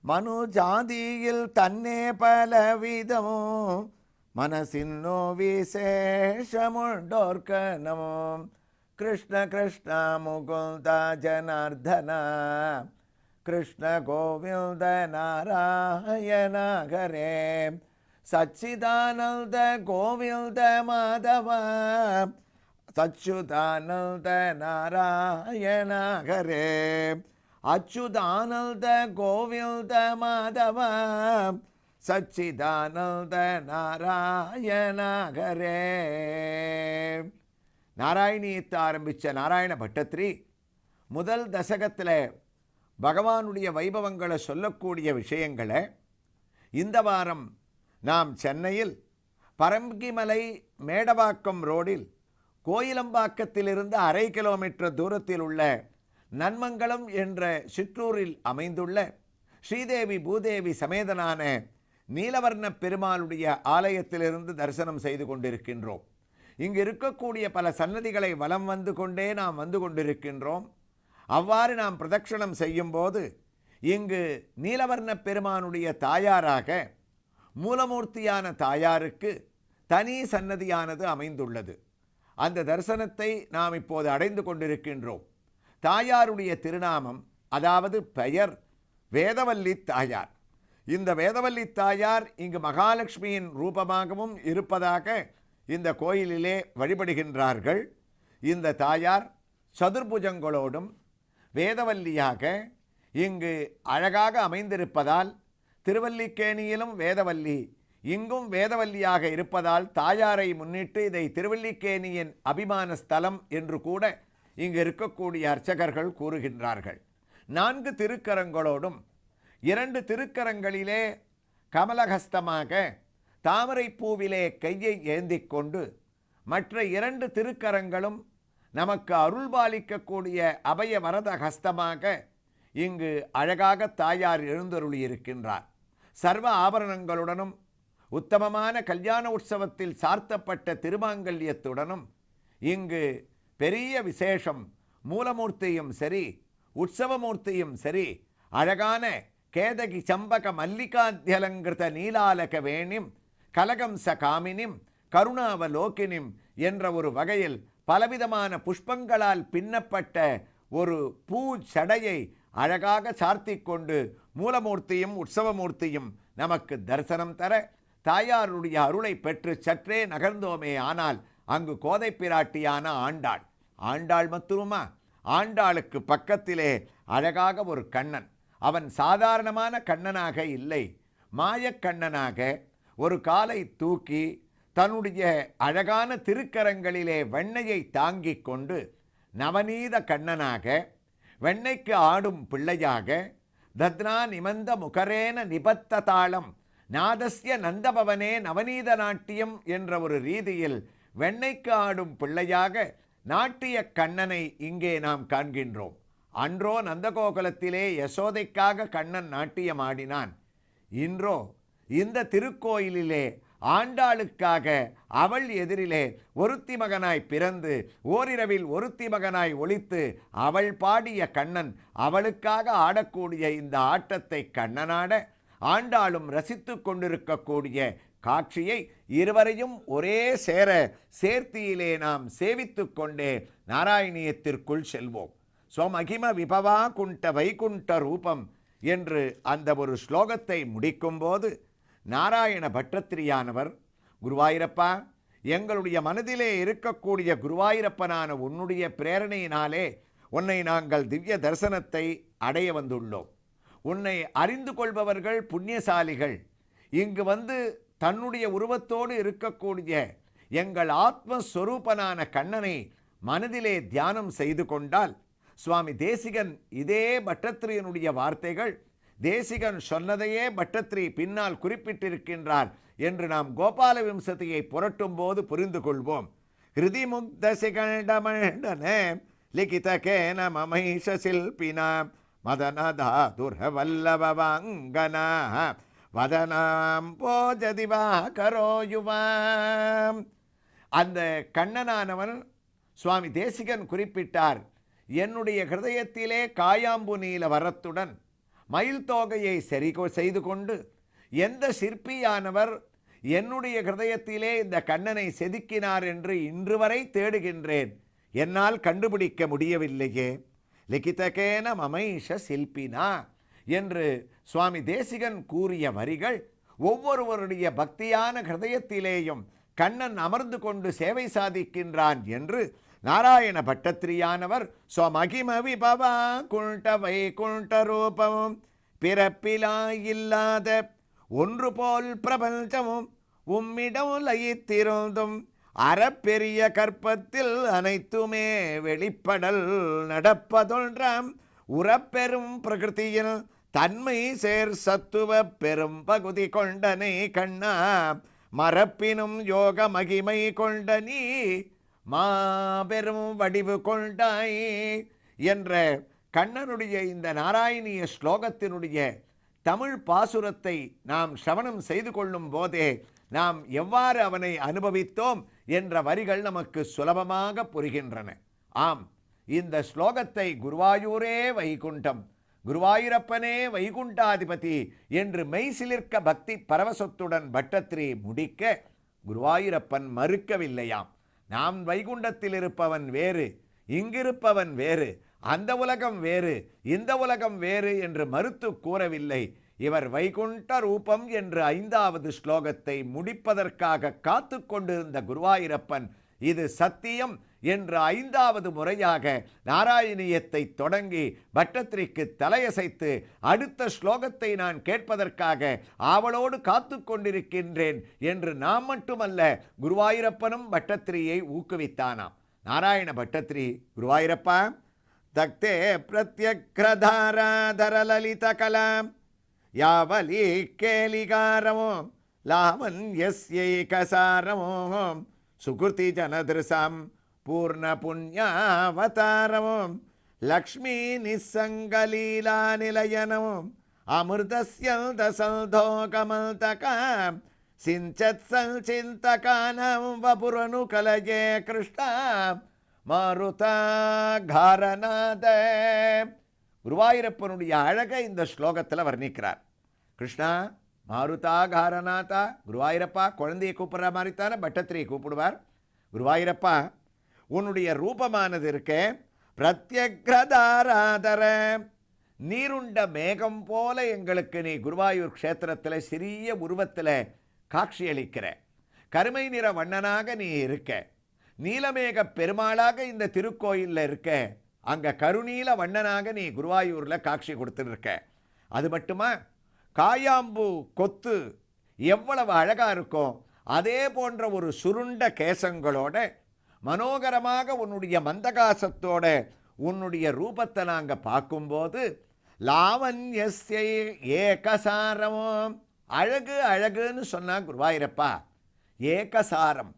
B: மனு ஜாதியில் தன்னே பலவிதமோ மனசின்னோ விசேஷமுண்டோர்க்கனமோ கிருஷ்ண கிருஷ்ண முகுந்த ஜனார்தன கிருஷ்ண கோவிந்த நாராயண ஹரே சச்சிதானந்த கோவிந்த மாதவ சச்சுதானந்த நாராயண ஹரே அச்சுதானந்த கோவிந்த மாதவ சச்சிதானந்த நாராயண ஹரே. நாராயணியத்தை ஆரம்பித்த நாராயண பட்டத்திரி முதல் தசகத்தில் பகவானுடைய வைபவங்களை சொல்லக்கூடிய விஷயங்களை இந்த வாரம் நாம் சென்னையில் பரங்கிமலை மேடவாக்கம் ரோடில் கோயிலம்பாக்கத்திலிருந்து 1/2 கிலோமீட்டர் தூரத்தில் உள்ள நன்மங்கலம் என்ற சிற்றூரில் அமைந்துள்ள ஸ்ரீதேவி பூதேவி சமேதனான நீலவர்ண பெருமாளுடைய ஆலயத்திலிருந்து தரிசனம் செய்து கொண்டிருக்கின்றோம். இங்கு இருக்கக்கூடிய பல சன்னதிகளை வலம் வந்து கொண்டே நாம் வந்து கொண்டிருக்கின்றோம். அவ்வாறு நாம் பிரதட்சணம் செய்யும்போது இங்கு நீலவர்ண பெருமானுடைய தாயாராக மூலமூர்த்தியான தாயாருக்கு தனி சன்னதியானது அமைந்துள்ளது. அந்த தரிசனத்தை நாம் இப்போது அடைந்து கொண்டிருக்கின்றோம். தாயாருடைய திருநாமம், அதாவது பெயர் வேதவல்லி தாயார். இந்த வேதவல்லி தாயார் இங்கு மகாலட்சுமியின் ரூபமாகவும் இருப்பதாக இந்த கோயிலிலே வழிபடுகின்றார்கள். இந்த தாயார் சதுர்புஜங்களோடும் வேதவல்லியாக இங்கு அழகாக அமைந்திருப்பதால் திருவல்லிக்கேணியிலும் வேதவல்லி, இங்கும் வேதவல்லியாக இருப்பதால் தாயாரை முன்னிட்டு இதை திருவல்லிக்கேணியின் அபிமான ஸ்தலம் என்று கூட இங்கு இருக்கக்கூடிய அர்ச்சகர்கள் கூறுகின்றார்கள். 4 திருக்கரங்களோடும் 2 திருக்கரங்களிலே கமலஹஸ்தமாக தாமரை பூவிலே கையை ஏந்திக் கொண்டு மற்ற 2 திருக்கரங்களும் நமக்கு அருள்பாலிக்கக்கூடிய அபய வரத ஹஸ்தமாக இங்கு அழகாக தாயார் எழுந்தருளியிருக்கின்றார். சர்வ ஆபரணங்களுடனும் உத்தமமான கல்யாண உற்சவத்தில் சார்த்தப்பட்ட திருமாங்கல்யத்துடனும் இங்கு பெரிய விசேஷம். மூலமூர்த்தியும் சரி, உற்சவமூர்த்தியும் சரி, அழகான கேதகி சம்பக மல்லிகாத்யலங்கிருத நீலாலக வேணிம் கலகம்ச காமினிம் கருணாவலோகினிம் என்ற ஒரு வகையில் பலவிதமான புஷ்பங்களால் பின்னப்பட்ட ஒரு பூ சடையை அழகாக சார்த்தி கொண்டு மூலமூர்த்தியும் உற்சவமூர்த்தியும் நமக்கு தரிசனம் தர தாயாருடைய அருளை பெற்று சற்றே நகர்ந்தோமே ஆனால் அங்கு கோதை பிராட்டியான ஆண்டாள். ஆண்டாள் மட்டுமா? ஆண்டாளுக்கு பக்கத்திலே அழகாக ஒரு கண்ணன். அவன் சாதாரணமான கண்ணனாக இல்லை, மாயக்கண்ணனாக ஒரு காலை தூக்கி தன்னுடைய அழகான திருக்கரங்களிலே வெண்ணையை தாங்கிக் கொண்டு நவநீத கண்ணனாக, வெண்ணைக்கு ஆடும் பிள்ளையாக, தத்னா நிமந்த முகரேன நிபத்த தாளம் நாதஸ்ய நந்தபவனே நவநீத நாட்டியம் என்ற ஒரு ரீதியில் வெண்ணைக்கு ஆடும் பிள்ளையாக நாட்டிய கண்ணனை இங்கே நாம் காண்கின்றோம். அன்றோ நந்தகோகுலத்திலே யசோதைக்காக கண்ணன் நாட்டியம் ஆடினான். இன்றோ இந்த திருக்கோயிலிலே ஆண்டாளுக்காக அவள் எதிரிலே ஒருத்தி மகனாய் பிறந்து ஓரிரவில் ஒருத்தி மகனாய் ஒளித்து அவள் பாடிய கண்ணன் அவளுக்காக ஆடக்கூடிய இந்த ஆட்டத்தை கண்ணனாட ஆண்டாளும் ரசித்து கொண்டிருக்கக்கூடிய காட்சியை இருவரையும் ஒரே சேர சேர்த்தியிலே நாம் சேவித்து கொண்டே நாராயணியத்திற்குள் செல்வோம். ஸ்வமகிம விபவா குண்ட வைகுண்ட ரூபம் என்று அந்த ஒரு ஸ்லோகத்தை முடிக்கும்போது நாராயண பட்டத்திரியானவர், குருவாயூரப்பா, எங்களுடைய மனதிலே இருக்கக்கூடிய குருவாயூரப்பனான உன்னுடைய பிரேரணையினாலே உன்னை நாங்கள் திவ்ய தரிசனத்தை அடைய வந்துள்ளோம். உன்னை அறிந்து கொள்பவர்கள் புண்ணியசாலிகள். இங்கு வந்து தன்னுடைய உருவத்தோடு இருக்கக்கூடிய எங்கள் ஆத்மஸ்வரூபனான கண்ணனை மனதிலே தியானம் செய்து கொண்டால், சுவாமி தேசிகன் இதே பட்டத்திரியனுடைய வார்த்தைகள், தேசிகன் சொன்னதையே பட்டத்திரி பின்னால் குறிப்பிட்டிருக்கின்றார் என்று நாம் கோபால விம்சதியை புரட்டும் போது புரிந்து கொள்வோம். ஹிருதி முக்தசிகண்டமண்டன லிகிதகேன மமைஷ சில்பினா மதனதா துர்வல்லபவாங்கனா வதனாம் போஜதிவா கரோயுவாம். அந்த கண்ணனானவன் சுவாமி தேசிகன் குறிப்பிட்டார், என்னுடைய ஹிருதயத்திலே காயாம்பு நீல வரத்துடன் மயில் தோகையை சரி செய்து கொண்டு எந்த சிற்பியானவர் என்னுடைய ஹிருதயத்திலே இந்த கண்ணனை செதுக்கினார் என்று இன்று வரை தேடுகின்றேன், என்னால் கண்டுபிடிக்க முடியவில்லையே. லிகிதகேன மமைஷ சில்பினா என்று சுவாமி தேசிகன் கூறிய வரிகள் ஒவ்வொருவருடைய பக்தியான ஹிருதயத்திலேயும் கண்ணன் அமர்ந்து கொண்டு சேவை சாதிக்கின்றான் என்று நாராயண பட்டத்திரியானவர் ஸ்வமகிம விபவா குண்ட வைகுண்ட ரூபமும் பிறப்பிலா இல்லாத ஒன்று போல் பிரபஞ்சமும் உம்மிடம் லயித்திருந்தும் அறப்பெரிய கற்பத்தில் அனைத்துமே வெளிப்படல் நடப்பதொன்றாம் உறப்பெரும் பிரகிருதியில் தன்மை சேர் சத்துவ பெரும் பகுதி கொண்டனை கண்ணா மரப்பினும் யோக மகிமை கொண்ட நீ மாபெரும் வடிவு கொண்டாய் என்ற கண்ணனுடைய இந்த நாராயணிய ஸ்லோகத்தினுடைய தமிழ் பாசுரத்தை நாம் சிரவணம் செய்து கொள்ளும் போதே நாம் எவ்வாறு அவனை அனுபவித்தோம் என்ற வரிகள் நமக்கு சுலபமாக புரிகின்றன. ஆம், இந்த ஸ்லோகத்தை குருவாயூரே வைகுண்டம், குருவாயூரப்பனே வைகுண்டாதிபதி என்று மெய்சிலிர்க்க பக்தி பரவசத்துடன் பட்டத்திரி முடிக்க குருவாயூரப்பன் மறுக்கவில்லையாம். நாம் வைகுண்டத்தில் இருப்பவன் வேறு, இங்கிருப்பவன் வேறு, அந்த உலகம் வேறு, இந்த உலகம் வேறு என்று மறுத்து கூறவில்லை. இவர் வைகுண்ட ரூபம் என்று 5வது ஸ்லோகத்தை முடிப்பதற்காக காத்து கொண்டிருந்த குருவாயூரப்பன் இது சத்தியம் என்று 5வது முறையாக நாராயணியத்தை தொடங்கி பட்டத்திரிக்கு தலையசைத்து அடுத்த ஸ்லோகத்தை நான் கேட்பதற்காக ஆவலோடு காத்து கொண்டிருக்கின்றேன் என்று நாம் மட்டுமல்ல, குருவாயூரப்பனும் பட்டத்திரியை ஊக்குவித்தானாம். நாராயண பட்டத்திரி, குருவாயூரப்பா, தக்தே பிரத்யக்ரதாராதர லலித கலாம் யாவலி கேலிகாரமோ லாவண்யஸ்யைகசாரமோ சுகிருதி ஜனதிருசாம் பூர்ண புண்ணியாவதாரமும் லக்ஷ்மீ நிசங்கலீலா நிலையனமும் அமிர்தஸ்யல்தசல்தோகமல்தகாம் சிஞ்சத் சல்சிந்தகானம் வபுரனு கலஜே கிருஷ்ணா மாருதாகாரநாத. குருவாயூரப்பனுடைய அழகை இந்த ஸ்லோகத்தில் வர்ணிக்கிறார். கிருஷ்ணா, மாருதாகாரநாதா, குருவாயூரப்பா குழந்தையை கூப்பிடுற மாதிரி தானே பட்டத்திரியை கூப்பிடுவார். குருவாயூரப்பா, உன்னுடைய ரூபமானது இருக்க பிரத்யக்ரதாராதர, நீருண்ட மேகம் போல எங்களுக்கு நீ குருவாயூர் க்ஷேத்திரத்தில் சிறிய உருவத்தில் காட்சியளிக்கிற. கருமை நிற வண்ணனாக நீ இருக்க. நீலமேக பெருமாளாக இந்த திருக்கோயிலில் இருக்க. அங்கே கருநீல வண்ணனாக நீ குருவாயூரில் காட்சி கொடுத்துருக்க. அது மட்டுமா, காயாம்பு கொத்து எவ்வளவு அழகாக இருக்கும், அதே போன்ற ஒரு சுருண்ட கேசங்களோட மனோகரமாக உன்னுடைய மந்தகாசத்தோட உன்னுடைய ரூபத்தை நாங்கள் பார்க்கும்போது லாவண்யஸ்யை ஏகசாரமோ, அழகு அழகுன்னு சொன்னா குருவாயூரப்பா ஏகசாரம்,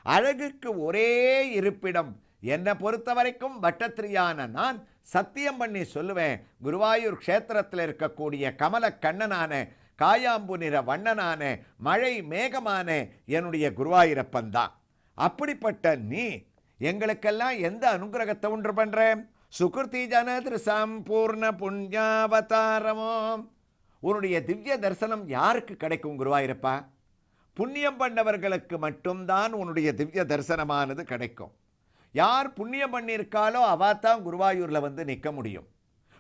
B: அழகுக்கு ஒரே இருப்பிடம். என்னை பொறுத்த வரைக்கும் பட்டத்திரியான நான் சத்தியம் பண்ணி சொல்லுவேன், குருவாயூர் க்ஷேத்திரத்தில் இருக்கக்கூடிய கமல கண்ணனான காயாம்பு நிற வண்ணனான மழை மேகமான என்னுடைய குருவாயூரப்பன் தான். அப்படிப்பட்ட நீ எங்களுக்கெல்லாம் எந்த அனுகிரகத்தை ஒன்று பண்ற? சுகிருதி ஜனதிரு சம்பூர்ண புண்ணியாவதாரமோ. உன்னுடைய திவ்ய தரிசனம் யாருக்கு கிடைக்கும் குருவாயூரப்பா? புண்ணியம் பண்ணவர்களுக்கு மட்டும்தான் உன்னுடைய திவ்ய தரிசனமானது கிடைக்கும். யார் புண்ணியம் பண்ணியிருக்காலோ அவாத்தான் குருவாயூரில் வந்து நிற்க முடியும்.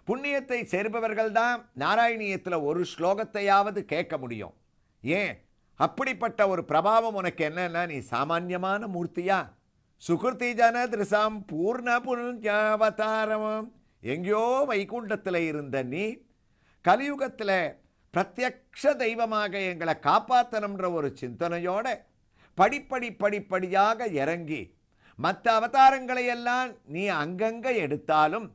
B: புண்ணியத்தை சேர்பவர்கள் தான் நாராயணியத்தில் ஒரு ஸ்லோகத்தையாவது கேட்க முடியும். ஏன் அப்படிப்பட்ட ஒரு பிரபாவம் உனக்கு என்னன்னா, நீ சாமான்யமான மூர்த்தியா? சுகிருதி ஜன திருசாம் பூர்ண புண்ணியாவதாரம். எங்கேயோ வைகுண்டத்தில் இருந்த நீ கலியுகத்தில் பிரத்யக்ஷ தெய்வமாக எங்களை காப்பாற்றணுன்ற ஒரு சிந்தனையோட படிப்படியாக இறங்கி மற்ற அவதாரங்களை எல்லாம் நீ அங்கங்க எடுத்தாலும்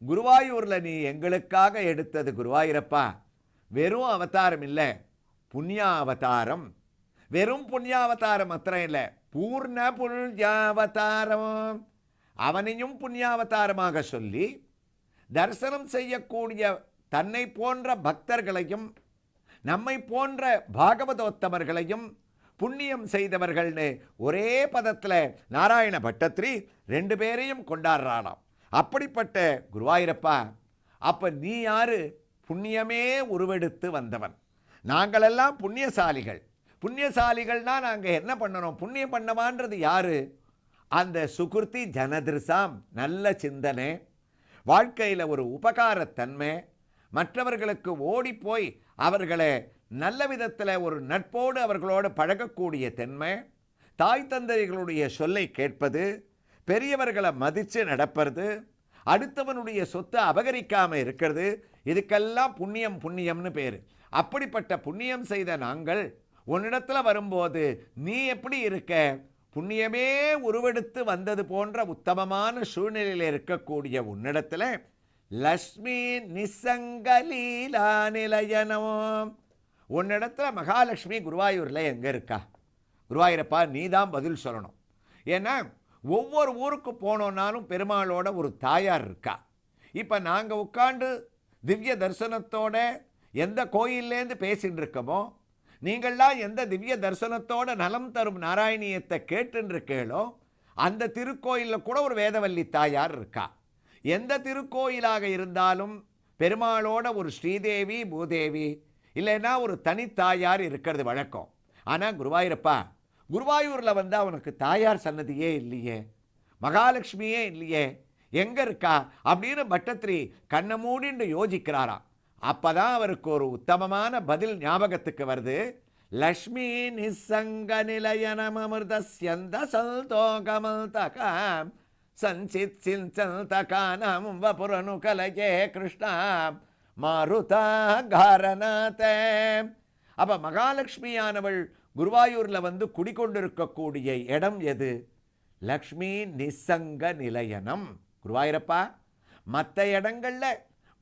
B: குருவாயூரில் நீ எங்களுக்காக எடுத்தது குருவாயூரப்பா வெறும் அவதாரம் இல்லை, புண்ணிய அவதாரம். வெறும் புண்ணியாவதாரம் மாத்திரம் இல்லை, பூர்ண புண்ணியாவதாரம். அவனையும் புண்ணியாவதாரமாக சொல்லி தரிசனம் செய்யக்கூடிய தன்னை போன்ற பக்தர்களையும் நம்மை போன்ற பாகவதோத்தமர்களையும் புண்ணியம் செய்தவர்கள்னு ஒரே பதத்தில் நாராயண பட்டத்திரி ரெண்டு பேரையும் கொண்டாடுறானாம். அப்படிப்பட்ட குருவாயூரப்பா, அப்ப நீ யாரு? புண்ணியமே உருவெடுத்து வந்தவன். நாங்களெல்லாம் புண்ணியசாலிகள். புண்ணியசாலிகள்னா நாங்கள் என்ன பண்ணணும்? புண்ணியம் பண்ணவான்றது யாரு? அந்த சுகிருதி ஜனதிருசாம், நல்ல சிந்தனை, வாழ்க்கையில் ஒரு உபகாரத்தன்மை, மற்றவர்களுக்கு ஓடி போய் அவர்களை நல்ல விதத்தில் ஒரு நட்போடு அவர்களோடு பழகக்கூடிய தன்மை, தாய் தந்தைகளுடைய சொல்லை கேட்பது, பெரியவர்களை மதித்து நடப்பது, அடுத்தவனுடைய சொத்தை அபகரிக்காமல் இருக்கிறது, இதுக்கெல்லாம் புண்ணியம் புண்ணியம்னு பேர். அப்படிப்பட்ட புண்ணியம் செய்த நாங்கள் உன்னிடத்தில் வரும்போது நீ எப்படி இருக்க? புண்ணியமே உருவெடுத்து வந்தது போன்ற உத்தமமான சூழ்நிலையில் இருக்கக்கூடிய உன்னிடத்தில் லக்ஷ்மி நிசங்கலீலா நிலையனோம். உன்னிடத்துல மகாலட்சுமி குருவாயூரில் எங்கே இருக்கா? குருவாயூரப்பா நீ தான் பதில் சொல்லணும். ஏன்னா ஒவ்வொரு ஊருக்கு போனோன்னாலும் பெருமாளோட ஒரு தாயார் இருக்கா. இப்போ நாங்கள் உட்காண்டு திவ்ய தரிசனத்தோட எந்த கோயிலேருந்து பேசின்னு இருக்கோமோ, நீங்கள்லாம் எந்த திவ்ய தரிசனத்தோட நலம் தரும் நாராயணியத்தை கேட்டுருக்கீங்களோ அந்த திருக்கோயிலில் கூட ஒரு வேதவல்லி தாயார் இருக்கா. எந்த திருக்கோயிலாக இருந்தாலும் பெருமாளோட ஒரு ஸ்ரீதேவி பூதேவி இல்லைன்னா ஒரு தனித்தாயார் இருக்கிறது வழக்கம். ஆனால் குருவாயூரப்பா, குருவாயூரில் வந்து அவனுக்கு தாயார் சன்னதியே இல்லையே, மகாலட்சுமியே இல்லையே, எங்கே இருக்கா அப்படின்னு பட்டத்திரி கண்ணை மூடின்னு யோசிக்கிறாராம். அப்பதான் அவருக்கு ஒரு உத்தமமான பதில் ஞாபகத்துக்கு வருது. லக்ஷ்மி நிசங்க நிலையனம் அமிர்தஸ்யந்த சல்தோகமல்தகாம் சஞ்சித் சிஞ்சல்தகானம் வபுரனு கலயே கிருஷ்ணா மாருதா காரநாதே. அப்ப மகாலட்சுமியானவள் குருவாயூர்ல வந்து குடிக்கொண்டிருக்கக்கூடிய இடம் எது? லக்ஷ்மி நிசங்க நிலையனம். குருவாயூரப்பா, மற்ற இடங்கள்ல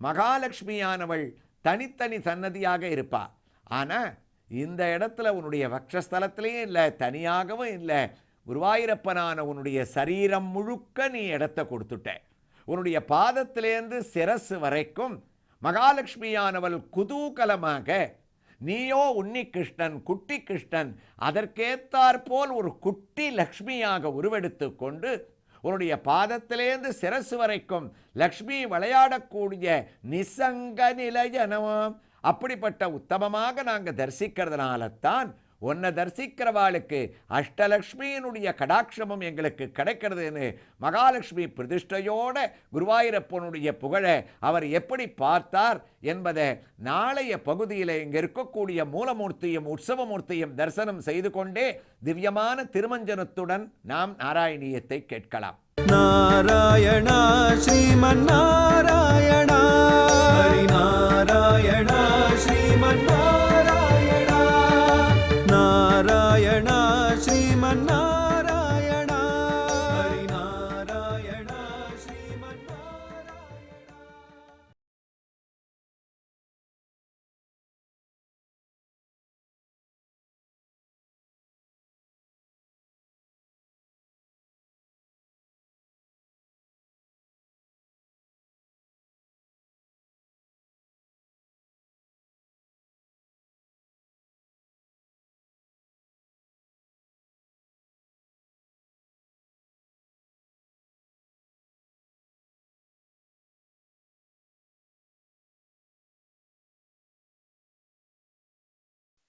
B: மகாலட்சுமியானவள் தனித்தனி சன்னதியாக இருப்பா. ஆனால் இந்த இடத்துல உன்னுடைய வக்ஷஸ்தலத்திலையும் இல்லை, தனியாகவும் இல்லை. குருவாயூரப்பனான உன்னுடைய சரீரம் முழுக்க நீ இடத்தை கொடுத்துட்ட. உன்னுடைய பாதத்திலேருந்து சிரசு வரைக்கும் மகாலட்சுமியானவள் குதூகலமாக, நீயோ உன்னி கிருஷ்ணன், குட்டி கிருஷ்ணன், அதற்கேத்தாற்போல் ஒரு குட்டி லக்ஷ்மியாக உருவெடுத்து கொண்டு உன்னுடைய பாதத்திலேருந்து சிரசு வரைக்கும் லக்ஷ்மி விளையாடக்கூடிய நிசங்க நிலையனம். அப்படிப்பட்ட உத்தமமாக நாங்கள் தரிசிக்கிறதுனால தான் உன்னை தரிசிக்கிறவாளுக்கு அஷ்டலக்ஷ்மியினுடைய கடாட்சமும் எங்களுக்கு கிடைக்கிறதுன்னு மகாலட்சுமி பிரதிஷ்டையோட குருவாயூரப்பனுடைய புகழை அவர் எப்படி பார்த்தார் என்பதை நாளைய பகுதியில் இங்கே இருக்கக்கூடிய மூலமூர்த்தியும் உற்சவமூர்த்தியும் தரிசனம் செய்து கொண்டே திவ்யமான திருமஞ்சனத்துடன் நாம் நாராயணியத்தை கேட்கலாம்.
A: நாராயணா ஸ்ரீமன் நாராயணா ஹரி நாராயணா ஸ்ரீமன் நாராயணா நாராயணா ஸ்ரீமன் நாராயணா ஹரி நாராயணா ஸ்ரீமன் நாராயணா.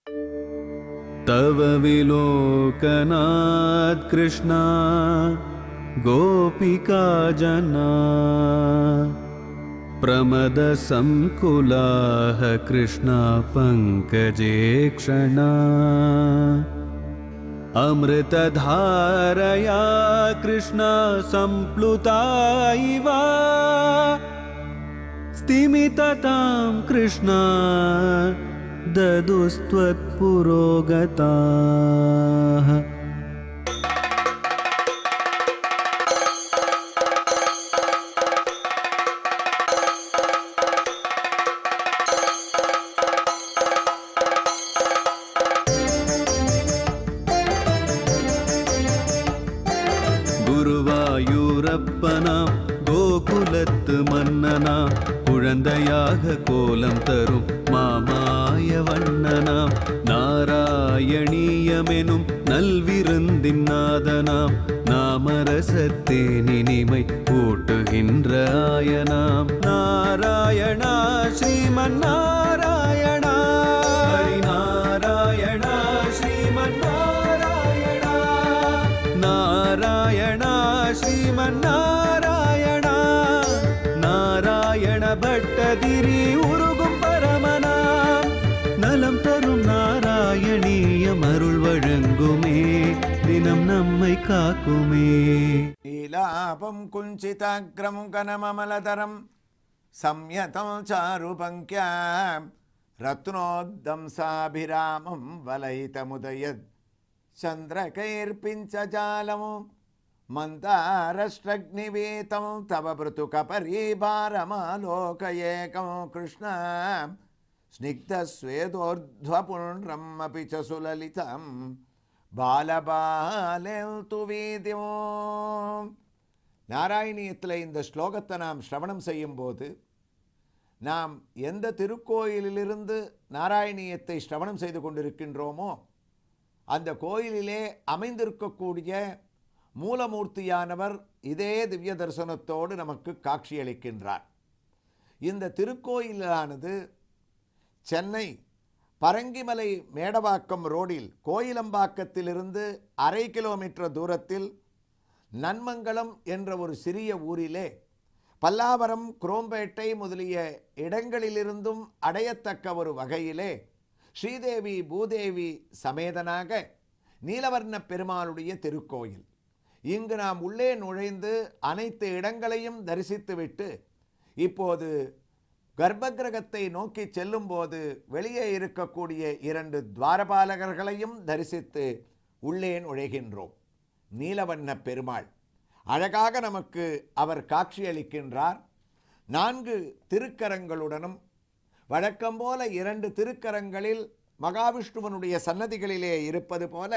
A: तव विलोकनात् कृष्णा गोपिका जना प्रमदसंकुलाः कृष्णा पङ्कजे क्षणा अमृतधारया कृष्णा सम्प्लुता इव स्तिमिततां कृष्णा ददुस्त्वत्पुरोगताः। குருவாயூரப்பனாம் கோகுலத்து மன்னனாம் குழந்தையாக கோலம் தரும் மாமாய வண்ணனாம் நாராயணீயமெனும் நல்விருந்தின் நாதனாம் நாமரசத்தேனினிமை கூட்டுகின்ற ஆயனாம்
B: நாராயணா ஸ்ரீமன்னாராயணா
A: ஹரிநாராயணா
B: ஸ்ரீமன்னாராயணா நாராயணா ஸ்ரீமன்னாராயணா நாராயண பட்டதிரி உருகும் பரமனாம்
A: நலம் தரும் நாராயணீயம் அருள் வழங்குமே தினம் நம்மை காக்குமே.
B: நீலாபம் குஞ்சிதாக்ரம் கனமமலதரம் சம்யதம் சாரு பங்கியாம் ரத்னோத்தம்சாபிராமம் வலைதமுதயத் சந்திரகைர்பிஞ்சஜாலம் மந்தாரஷ்டக்னிவேதம் தவ பிருத்துகபரீபாரமாலோகயேகம் கிருஷ்ண ஸ்னிக்தஸ்வேதோர்த்வபுண்ரம் அபி ச சுலலிதம் பாலபாலெல்து வீதிம். நாராயணியத்தில் இந்த ஸ்லோகத்தை நாம் ஸ்ரவணம் செய்யும்போது நாம் எந்த திருக்கோயிலிலிருந்து நாராயணியத்தை ஸ்ரவணம் செய்து கொண்டிருக்கின்றோமோ அந்த கோயிலிலே அமைந்திருக்கக்கூடிய மூலமூர்த்தியானவர் இதே திவ்ய தரிசனத்தோடு நமக்கு காட்சியளிக்கின்றார். இந்த திருக்கோயிலானது சென்னை பரங்கிமலை மேடவாக்கம் ரோடில் கோயிலம்பாக்கத்திலிருந்து 1/2 கிலோமீட்டர் தூரத்தில் நன்மங்கலம் என்ற ஒரு சிறிய ஊரிலே பல்லாவரம், குரோம்பேட்டை முதலிய இடங்களிலிருந்தும் அடையத்தக்க ஒரு வகையிலே ஸ்ரீதேவி பூதேவி சமேதனாக நீலவர்ண பெருமாளுடைய திருக்கோயில். இங்கு நாம் உள்ளே நுழைந்து அனைத்து இடங்களையும் தரிசித்துவிட்டு இப்போது கர்ப்பகிரகத்தை நோக்கி செல்லும்போது வெளியே இருக்கக்கூடிய 2 துவாரபாலகர்களையும் தரிசித்து உள்ளே நுழைகின்றோம். நீலவண்ண பெருமாள் அழகாக நமக்கு அவர் காட்சியளிக்கின்றார். 4 திருக்கரங்களுடனும் வழக்கம்போல 2 திருக்கரங்களில் மகாவிஷ்ணுவனுடைய சன்னதிகளிலே இருப்பது போல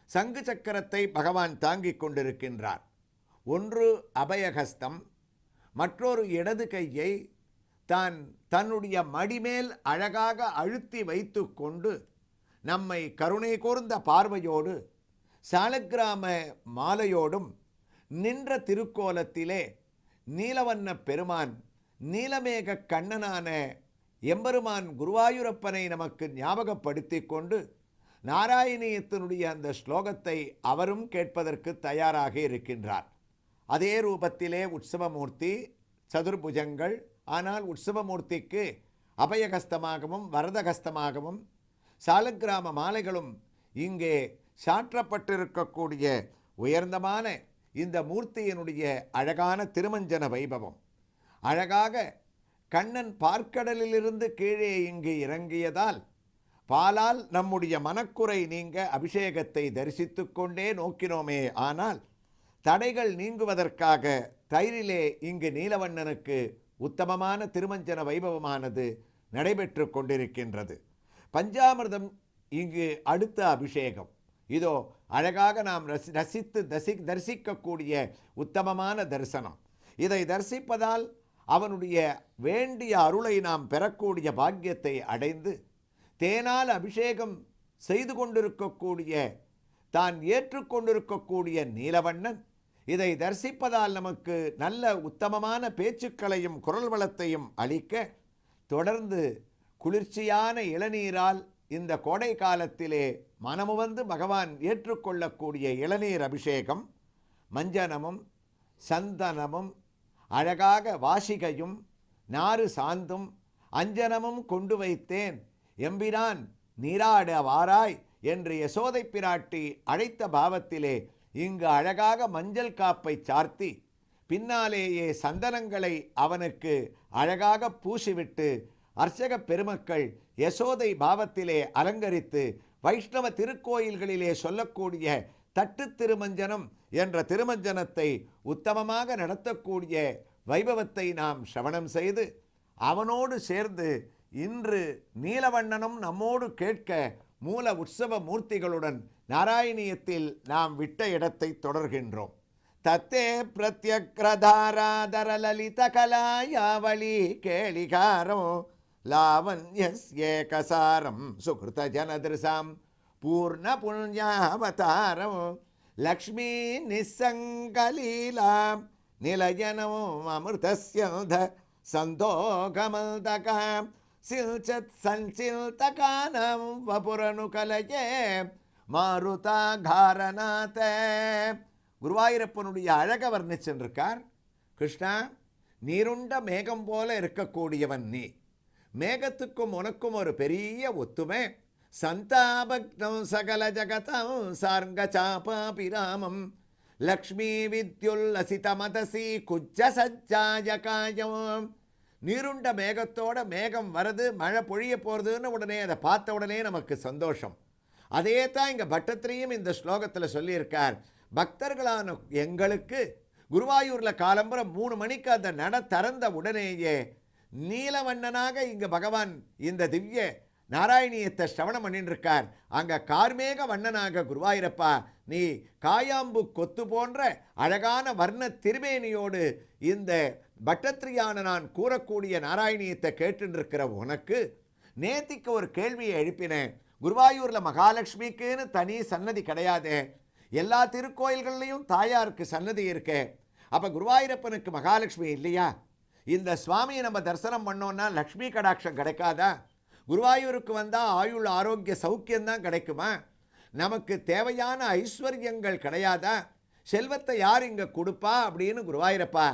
B: சங்கு சக்கரத்தை பகவான் தாங்கிக் கொண்டிருக்கின்றார். ஒன்று அபயஹஸ்தம், மற்றொரு இடது கையை தன்னுடைய மடிமேல் அழகாக அழுத்தி வைத்து கொண்டு நம்மை கருணை கூர்ந்த பார்வையோடு சாலக்கிராம மாலையோடும் நின்ற திருக்கோலத்திலே நீலவண்ண பெருமான் நீலமேக கண்ணனான எம்பெருமான் குருவாயூரப்பனை நமக்கு ஞாபகப்படுத்தி கொண்டு நாராயணியத்தினுடைய அந்த ஸ்லோகத்தை அவரும் கேட்பதற்கு தயாராக இருக்கின்றார். அதே ரூபத்திலே உற்சவமூர்த்தி, சதுர்புஜங்கள். ஆனால் உற்சவமூர்த்திக்கு அபயகஸ்தமாகவும் வரதகஸ்தமாகவும் சாலக்கிராம மாலைகளும் இங்கே சாற்றப்பட்டிருக்கக்கூடிய உயர்ந்தமான இந்த மூர்த்தியினுடைய அழகான திருமஞ்சன வைபவம். அழகாக கண்ணன் பார்க்கடலிலிருந்து கீழே இங்கு இறங்கியதால் பாலால் நம்முடைய மனக்குறை நீங்க அபிஷேகத்தை தரிசித்து கொண்டே நோக்கினோமே. ஆனால் தடைகள் நீங்குவதற்காக தயிரிலே இங்கு நீலவண்ணனுக்கு உத்தமமான திருமஞ்சன வைபவமானது நடைபெற்று கொண்டிருக்கின்றது. பஞ்சாமிர்தம் இங்கு அடுத்த அபிஷேகம். இதோ அழகாக நாம் ரசித்து தரிசிக்கக்கூடிய உத்தமமான தரிசனம். இதை தரிசிப்பதால் அவனுடைய வேண்டிய அருளை நாம் பெறக்கூடிய பாக்கியத்தை அடைந்து தேனால் அபிஷேகம் செய்து கொண்டிருக்கக்கூடிய தான் ஏற்றுக்கொண்டிருக்கக்கூடிய நீலவண்ணன் இதை தரிசிப்பதால் நமக்கு நல்ல உத்தமமான பேச்சுக்களையும் குரல் வளத்தையும் அளிக்க தொடர்ந்து குளிர்ச்சியான இளநீரால் இந்த கோடை காலத்திலே மனமு வந்து பகவான் ஏற்றுக்கொள்ளக்கூடிய இளநீர் அபிஷேகம், மஞ்சனமும் சந்தனமும் அழகாக வாசிகையும் நாறு சாந்தும் அஞ்சனமும் கொண்டு வைத்தேன் எம்பிரான் நீராட வாராய் என்று யசோதை பிராட்டி அழைத்த பாவத்திலே இங்கு அழகாக மஞ்சள் காப்பை சார்த்தி பின்னாலேயே சந்தனங்களை அவனுக்கு அழகாக பூசிவிட்டு அர்ச்சக பெருமக்கள் யசோதை பாவத்திலே அலங்கரித்து வைஷ்ணவ திருக்கோயில்களிலே சொல்லக்கூடிய தட்டு திருமஞ்சனம் என்ற திருமஞ்சனத்தை உத்தமமாக நடத்தக்கூடிய வைபவத்தை நாம் சிரவணம் செய்து அவனோடு சேர்ந்து இன்று நீலவண்ணனும் நம்மோடு கேட்க மூல உற்சவ மூர்த்திகளுடன் நாராயணியத்தில் நாம் விட்ட இடத்தை தொடர்கின்றோம். தத்தே பிரத்யக்ரதாராதர லலித கலாயாவளி கேளிகாரம் லாவண்யஸ்யேகசாரம் சுகிருத ஜனதிருசாம் பூர்ண புண்ணியாவதாரம் லக்ஷ்மீ நிசங்கலீலாம் நிலயனம் அமிர்தஸ்யத சந்தோகமல்தகாம் சில்சத் சஞ்சில்தகானம் வபுரனுகலயே மாருதாகாரநாத. குருவாயூரப்பனுடைய அழக வர்ணிச்சென்றிருக்கார். கிருஷ்ணா, நீருண்ட மேகம் போல இருக்கக்கூடியவன் நீ. மேகத்துக்கும் உனக்கும் ஒரு பெரிய ஒத்துமை. சந்தாபக்னம் சகல ஜகதம் சார்ங்க சாபாபிராமம் லக்ஷ்மி வித்யுல்லசித மதசி குஜ சஜ்ஜாயகாயம். நீருண்ட மேகத்தோட மேகம் வருது, மழை பொழிய போகிறதுன்னு உடனே அதை பார்த்த உடனே நமக்கு சந்தோஷம். அதே தான் இங்கே பட்டத்திரியும் இந்த ஸ்லோகத்தில் சொல்லியிருக்கார். பக்தர்களான எங்களுக்கு குருவாயூரில் காலம்புறம் 3 மணிக்கு அந்த நட திறந்த உடனேயே நீலவண்ணனாக இங்கே பகவான் இந்த திவ்ய நாராயணியத்தை ஸ்ரவணம் பண்ணிட்டு இருக்கார். அங்கே கார்மேக வண்ணனாக குருவாயூரப்பா நீ காயாம்பு கொத்து போன்ற அழகான வர்ண திருமேனியோடு இந்த பட்டத்திரியான நான் கூறக்கூடிய நாராயணியத்தை கேட்டுருக்கிற உனக்கு நேத்திக்கு ஒரு கேள்வியை எழுப்பினேன். குருவாயூரில் மகாலட்சுமிக்குன்னு தனி சன்னதி கிடையாதே, எல்லா திருக்கோயில்கள்லையும் தாயாருக்கு சன்னதி இருக்கே. அப்போ குருவாயூரப்பனுக்கு மகாலட்சுமி இல்லையா? இந்த சுவாமியை நம்ம தரிசனம் பண்ணோன்னா லக்ஷ்மி கடாட்சம் கிடைக்காதா? குருவாயூருக்கு வந்தால் ஆயுள் ஆரோக்கிய சௌக்கியம்தான் கிடைக்குமா? நமக்கு தேவையான ஐஸ்வர்யங்கள் கிடையாதா? செல்வத்தை யார் இங்கே கொடுப்பா அப்படின்னு குருவாயூரப்பா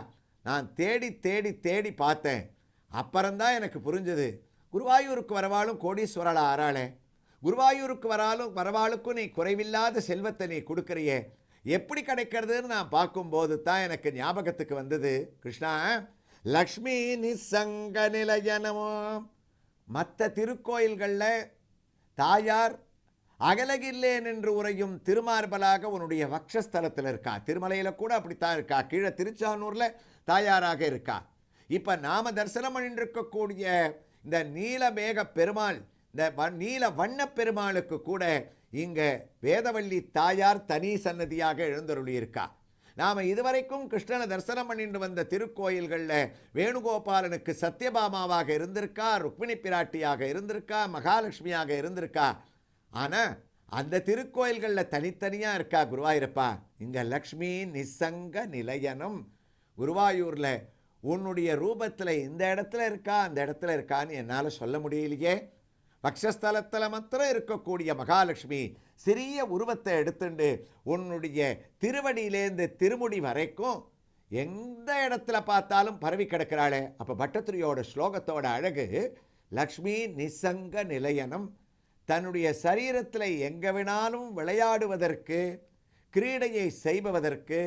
B: நான் தேடி தேடி தேடி பார்த்தேன். அப்புறம்தான் எனக்கு புரிஞ்சது, குருவாயூருக்கு வரவாலும் கோடீஸ்வரலா ஆறாளே, குருவாயூருக்கு வரவாளுக்கும் நீ குறைவில்லாத செல்வத்தை நீ கொடுக்குறியே, எப்படி கிடைக்கிறதுன்னு நான் பார்க்கும்போது தான் எனக்கு ஞாபகத்துக்கு வந்தது. கிருஷ்ணா, லக்ஷ்மி நிசங்க நிலையனமோ. மற்ற திருக்கோயில்களில் தாயார் அகலகில்லேன் என்று உரையும் திருமார்பலாக உன்னுடைய வக்ஷஸ்தலத்தில் இருக்கா. திருமலையில் கூட அப்படித்தான் இருக்கா. கீழே திருச்சானூரில் தாயாராக இருக்கா. இப்போ நாம் தரிசனம் பண்ணிட்டு இருக்கக்கூடிய இந்த நீலமேக பெருமாள், இந்த நீல வண்ண பெருமாளுக்கு கூட இங்கே வேதவள்ளி தாயார் தனி சன்னதியாக எழுந்தருளி இருக்கா. நாம் இதுவரைக்கும் கிருஷ்ணனை தரிசனம் பண்ணிட்டு வந்த திருக்கோயில்களில் வேணுகோபாலனுக்கு சத்யபாமாவாக இருந்திருக்கா, ருக்மிணி பிராட்டியாக இருந்திருக்கா, மகாலட்சுமியாக இருந்திருக்கா. ஆனால் அந்த திருக்கோயில்களில் தனித்தனியாக இருக்கா குருவாயூரப்பா. இங்கே லக்ஷ்மி நிசங்க நிலையனம். குருவாயூரில் உன்னுடைய ரூபத்தில் இந்த இடத்துல இருக்கா அந்த இடத்துல இருக்கான்னு என்னால் சொல்ல முடியலையே. பக்ஷஸ்தலத்தில் மாத்திரம் இருக்கக்கூடிய மகாலட்சுமி சிறிய உருவத்தை எடுத்துண்டு உன்னுடைய திருவடியிலேருந்து திருமுடி வரைக்கும் எந்த இடத்துல பார்த்தாலும் பரவி கிடக்கிறாளே. அப்போ பட்டத்திரியோட ஸ்லோகத்தோட அழகு, லக்ஷ்மி நிசங்க நிலையனம். தன்னுடைய சரீரத்தில் எங்கே வேணாலும் விளையாடுவதற்கு, கிரீடையை செய்பவதற்கு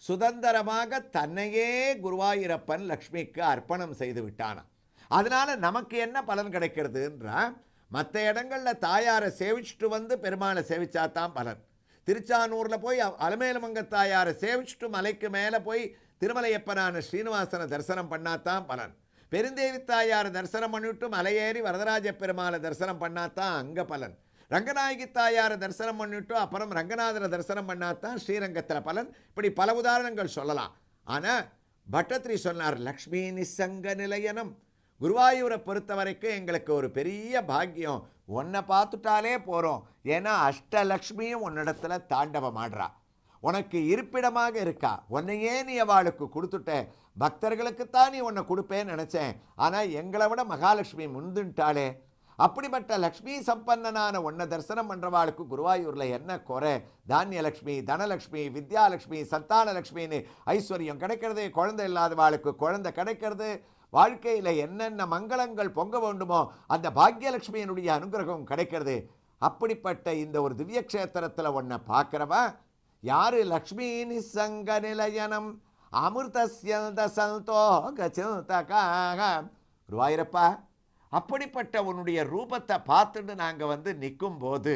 B: சுதந்திரமாக தன்னையே குருவாயூரப்பன் லக்ஷ்மிக்கு அர்ப்பணம் செய்து விட்டானாம். அதனால் நமக்கு என்ன பலன் கிடைக்கிறதுன்றா, மற்ற இடங்களில் தாயாரை சேவிச்சுட்டு வந்து பெருமாளை சேவிச்சாதான் பலன். திருச்சானூரில் போய் அலமேலுமங்க தாயாரை சேவிச்சுட்டு மலைக்கு மேலே போய் திருமலையப்பனான ஸ்ரீனிவாசனை தரிசனம் பண்ணாதான் பலன். பெருந்தேவி தாயாரை தரிசனம் பண்ணிவிட்டு மலையேறி வரதராஜ பெருமாளை தரிசனம் பண்ணாதான் அங்கே பலன். ரங்கநாயகி தாயாரை தரிசனம் பண்ணிவிட்டு அப்புறம் ரங்கநாதரை தரிசனம் பண்ணாதான் ஸ்ரீரங்கத்தில் பலன். இப்படி பல உதாரணங்கள் சொல்லலாம். ஆனால் பட்டத்திரி சொன்னார், லக்ஷ்மி நிசங்க நிலையனம். குருவாயூரை பொறுத்த வரைக்கும் எங்களுக்கு ஒரு பெரிய பாக்கியம், உன்னை பார்த்துட்டாலே போகிறோம். ஏன்னா அஷ்டலக்ஷ்மியும் உன்னிடத்துல தாண்டவம் ஆடுறா, உனக்கு இருப்பிடமாக இருக்கா. உன்னையே நீ அவளுக்கு கொடுத்துட்ட. பக்தர்களுக்குத்தான் நீ உன்னை கொடுப்பேன்னு நினச்சேன், ஆனால் எங்களை விட மகாலட்சுமி முந்துட்டாளே. அப்படிப்பட்ட லக்ஷ்மி சம்பன்னனான ஒன்றை தரிசனம் பண்ணுறவாளுக்கு குருவாயூரில் என்ன குறை? தானியலக்ஷ்மி, தனலக்ஷ்மி, வித்யாலக்ஷ்மி, சந்தானலக்ஷ்மின்னு ஐஸ்வர்யம் கிடைக்கிறது, குழந்தை இல்லாதவாளுக்கு குழந்தை கிடைக்கிறது, வாழ்க்கையில் என்னென்ன மங்களங்கள் பொங்க வேண்டுமோ அந்த பாக்யலட்சுமியினுடைய அனுகிரகம் கிடைக்கிறது. அப்படிப்பட்ட இந்த ஒரு திவ்ய கஷேத்திரத்தில் ஒன்றை பார்க்குறவா யாரு? லக்ஷ்மி நிசங்க நிலையனம் அமிர்தஸ்யந்த சந்தோக சிந்தகாக. குருவாயூரப்பா, அப்படிப்பட்ட உன்னுடைய ரூபத்தை பார்த்துட்டு நாங்கள் நிற்கும் போது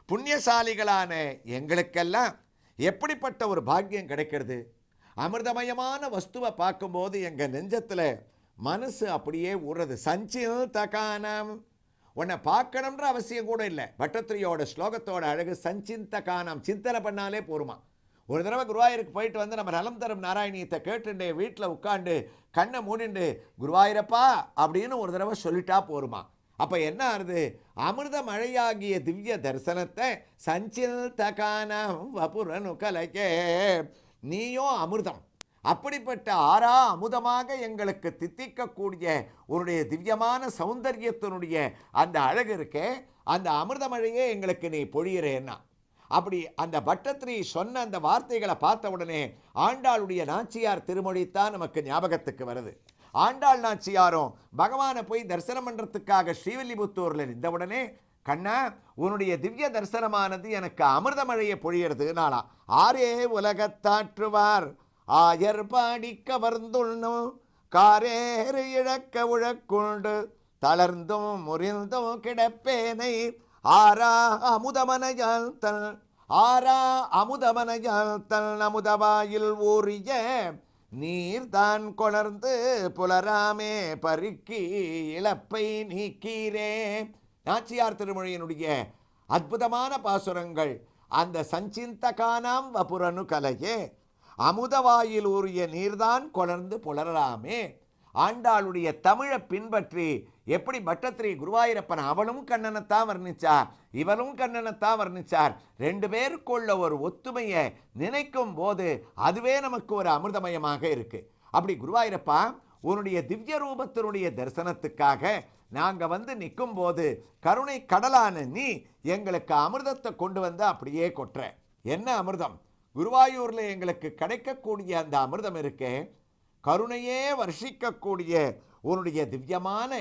B: புண்ணியசாலிகளான எங்களுக்கெல்லாம் எப்படிப்பட்ட ஒரு பாக்கியம் கிடைக்கிறது? அமிர்தமயமான வஸ்துவை பார்க்கும்போது எங்கள் நெஞ்சத்தில் மனசு அப்படியே ஊறுறது. சஞ்சிந்தகானம், உன்னை பார்க்கணுன்ற அவசியம் கூட இல்லை. பட்டத்திரியோட ஸ்லோகத்தோட அழகு சஞ்சிந்தகானம், சிந்தனை பண்ணாலே போருமா. ஒரு தடவை குருவாயூருக்கு போயிட்டு நம்ம நலம் தரும் நாராயணியத்தை கேட்டுண்டு வீட்டில் உட்காந்து கண்ணை மூடிண்டு குருவாயூரப்பா அப்படின்னு ஒரு தடவை சொல்லிட்டா போருமா. அப்போ என்ன ஆகுது? அமிர்த மழையாகிய திவ்ய தரிசனத்தை சஞ்சிந்தகானம் வபுரனு கலைக்கே, நீயோ அமிர்தம், அப்படிப்பட்ட ஆறா அமுதமாக எங்களுக்கு தித்திக்கக்கூடிய உன்னுடைய திவ்யமான சௌந்தரியத்தினுடைய அந்த அழகு இருக்கே, அந்த அமிர்த மழையே எங்களுக்கு நீ பொழியிறேன்னா. அப்படி அந்த பட்டத்திரி சொன்ன அந்த வார்த்தைகளை பார்த்த உடனே ஆண்டாளுடைய நாச்சியார் திருமொழித்தான் நமக்கு ஞாபகத்துக்கு வருது. ஆண்டாள் நாச்சியாரும் பகவானை போய் தரிசனம் பண்ணுறதுக்காக ஸ்ரீவில்லிபுத்தூரில் இருந்த உடனே, கண்ணா உன்னுடைய திவ்ய தரிசனமானது எனக்கு அமிர்த மழையை பொழியறதுனாலா. ஆரே உலகத்தாற்றுவார் ஆயர் பாடிக்க வருந்துள்ளும் காரேறு இழக்க உழக்குண்டு தளர்ந்தும் முறிந்தும் கிடப்பேனை ஆரா அமுதமனையால் தன் ஆரா அமுதமனையால் தன் அமுதவாயில் ஊறிய நீர்தான் கொணர்ந்து புலராமே பருக்கி இழப்பை நீக்கீரே. நாச்சியார் திருமொழியினுடைய அற்புதமான பாசுரங்கள். அந்த சஞ்சிந்தகானாம் வபுரனு கலையே, அமுதவாயில் ஊறிய நீர்தான் கொணர்ந்து புலராமே. ஆண்டாளுடைய தமிழை பின்பற்றி எப்படி பட்டத்திரி குருவாயூரப்பன் அவளும் கண்ணனைத்தான் வர்ணிச்சார், இவளும் கண்ணனைத்தான் வர்ணிச்சார். ரெண்டு பேருக்குள்ள ஒரு ஒத்துமையை நினைக்கும் போது அதுவே நமக்கு ஒரு அமிர்தமயமாக இருக்கு. அப்படி குருவாயூரப்பா, உன்னுடைய திவ்ய ரூபத்தினுடைய தரிசனத்துக்காக நாங்கள் நிற்கும் போது கருணை கடலான நீ எங்களுக்கு அமிர்தத்தை கொண்டு அப்படியே கொட்டுற. என்ன அமிர்தம்? குருவாயூரில் எங்களுக்கு கிடைக்கக்கூடிய அந்த அமிர்தம் இருக்கே, கருணையே வர்ஷிக்கக்கூடிய உன்னுடைய திவ்யமான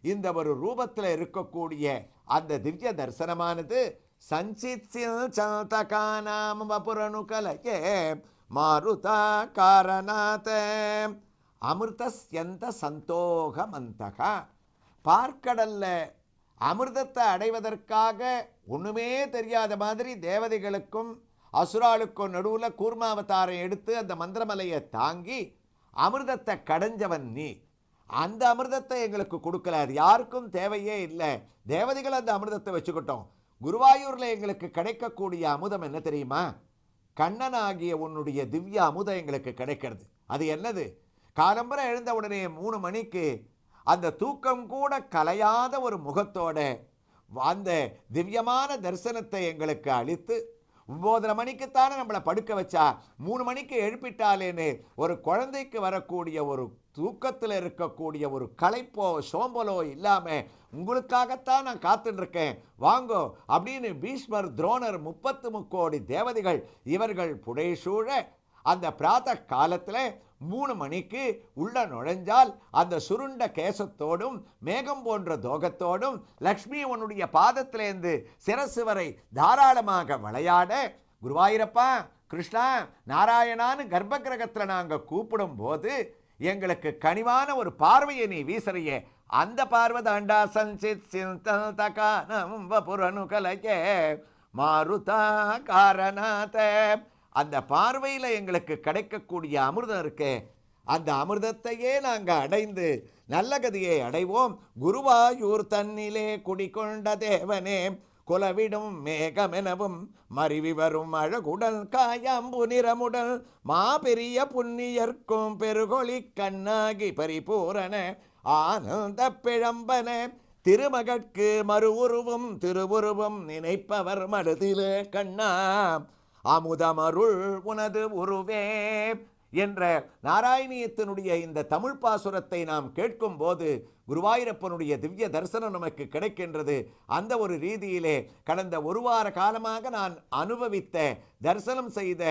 B: இந்த ஒரு ரூபத்தில் இருக்கக்கூடிய அந்த திவ்ய தரிசனமானது சஞ்சித்கானாம் வபுரனு கலையே மாருதா காரணாத அமிர்தஸ்யந்த சந்தோகமந்தகா. பார்க்கடல்ல அமிர்தத்தை அடைவதற்காக ஒன்றுமே தெரியாத மாதிரி தேவதைகளுக்கும் அசுராளுக்கும் நடுவில் கூர்மாவதாரம் எடுத்து அந்த மந்திரமலையை தாங்கி அமிர்தத்தை கடைஞ்சவன் நீ. அந்த அமிர்தத்தை எங்களுக்கு கொடுக்கல, அது யாருக்கும் தேவையே இல்லை. தேவதைகள் அந்த அமிர்தத்தை வச்சுக்கிட்டோம். குருவாயூரில் எங்களுக்கு கிடைக்கக்கூடிய அமுதம் என்ன தெரியுமா? கண்ணனாகிய உன்னுடைய திவ்ய அமுதம் எங்களுக்கு கிடைக்கிறது. அது என்னது? காலம்பரை எழுந்த உடனே 3 மணிக்கு அந்த தூக்கம் கூட கலையாத ஒரு முகத்தோட அந்த திவ்யமான தரிசனத்தை எங்களுக்கு அளித்து 9:30 மணிக்குத்தானே நம்மளை படுக்க வச்சா, 3 மணிக்கு எழுப்பிட்டாலேன்னு ஒரு குழந்தைக்கு வரக்கூடிய ஒரு தூக்கத்தில் இருக்கக்கூடிய ஒரு களைப்போ சோம்பலோ இல்லாமல் உங்களுக்காகத்தான் நான் காத்துட்டு இருக்கேன், வாங்கோ அப்படின்னு பீஷ்மர், துரோணர், 33 கோடி தேவதைகள் இவர்கள் புடைசூழ அந்த பிராத காலத்தில் 3 மணிக்கு உள்ள நுழைஞ்சால் அந்த சுருண்ட கேசத்தோடும் மேகம் போன்ற தோகத்தோடும் லக்ஷ்மி உன்னுடைய பாதத்திலேருந்து சிரசு வரை தாராளமாக விளையாட, குருவாயூரப்பா கிருஷ்ணா நாராயணான்னு கர்ப்ப கிரகத்தில் நாங்கள் கூப்பிடும் போது எங்களுக்கு கனிவான ஒரு பார்வையை நீ வீசறியே, அந்த பார்வை தாண்டா சஞ்சித் சிந்தகானம் வபுரனு கலையே மாருதா காரணாத. அந்த பார்வையில் எங்களுக்கு கிடைக்கக்கூடிய அமிர்தம் இருக்கே, அந்த அமிர்தத்தையே நாங்கள் அடைந்து நல்ல கதியை அடைவோம். குருவாயூர் தன்னிலே குடிகொண்ட தேவனே குலவிடும் மேகமெனவும் மறிவி வரும் அழகுடல் காயாம்பு நிறமுடல் மாபெரிய புண்ணியர்க்கும் பெருகொளி கண்ணாகி பரிபூரண ஆனந்த பிழம்பன திருமகற்கு மறு உருவும் திருவுருவம் நினைப்பவர் மனதிலே கண்ணா அமுதமருள் உனது உருவே. என்ற நாராயணியத்தினுடைய இந்த தமிழ் பாசுரத்தை நாம் கேட்கும் போது குருவாயூரப்பனுடைய திவ்ய தரிசனம் நமக்கு கிடைக்கின்றது. அந்த ஒரு ரீதியிலே கடந்த ஒரு வார காலமாக நான் அனுபவித்த தரிசனம் செய்த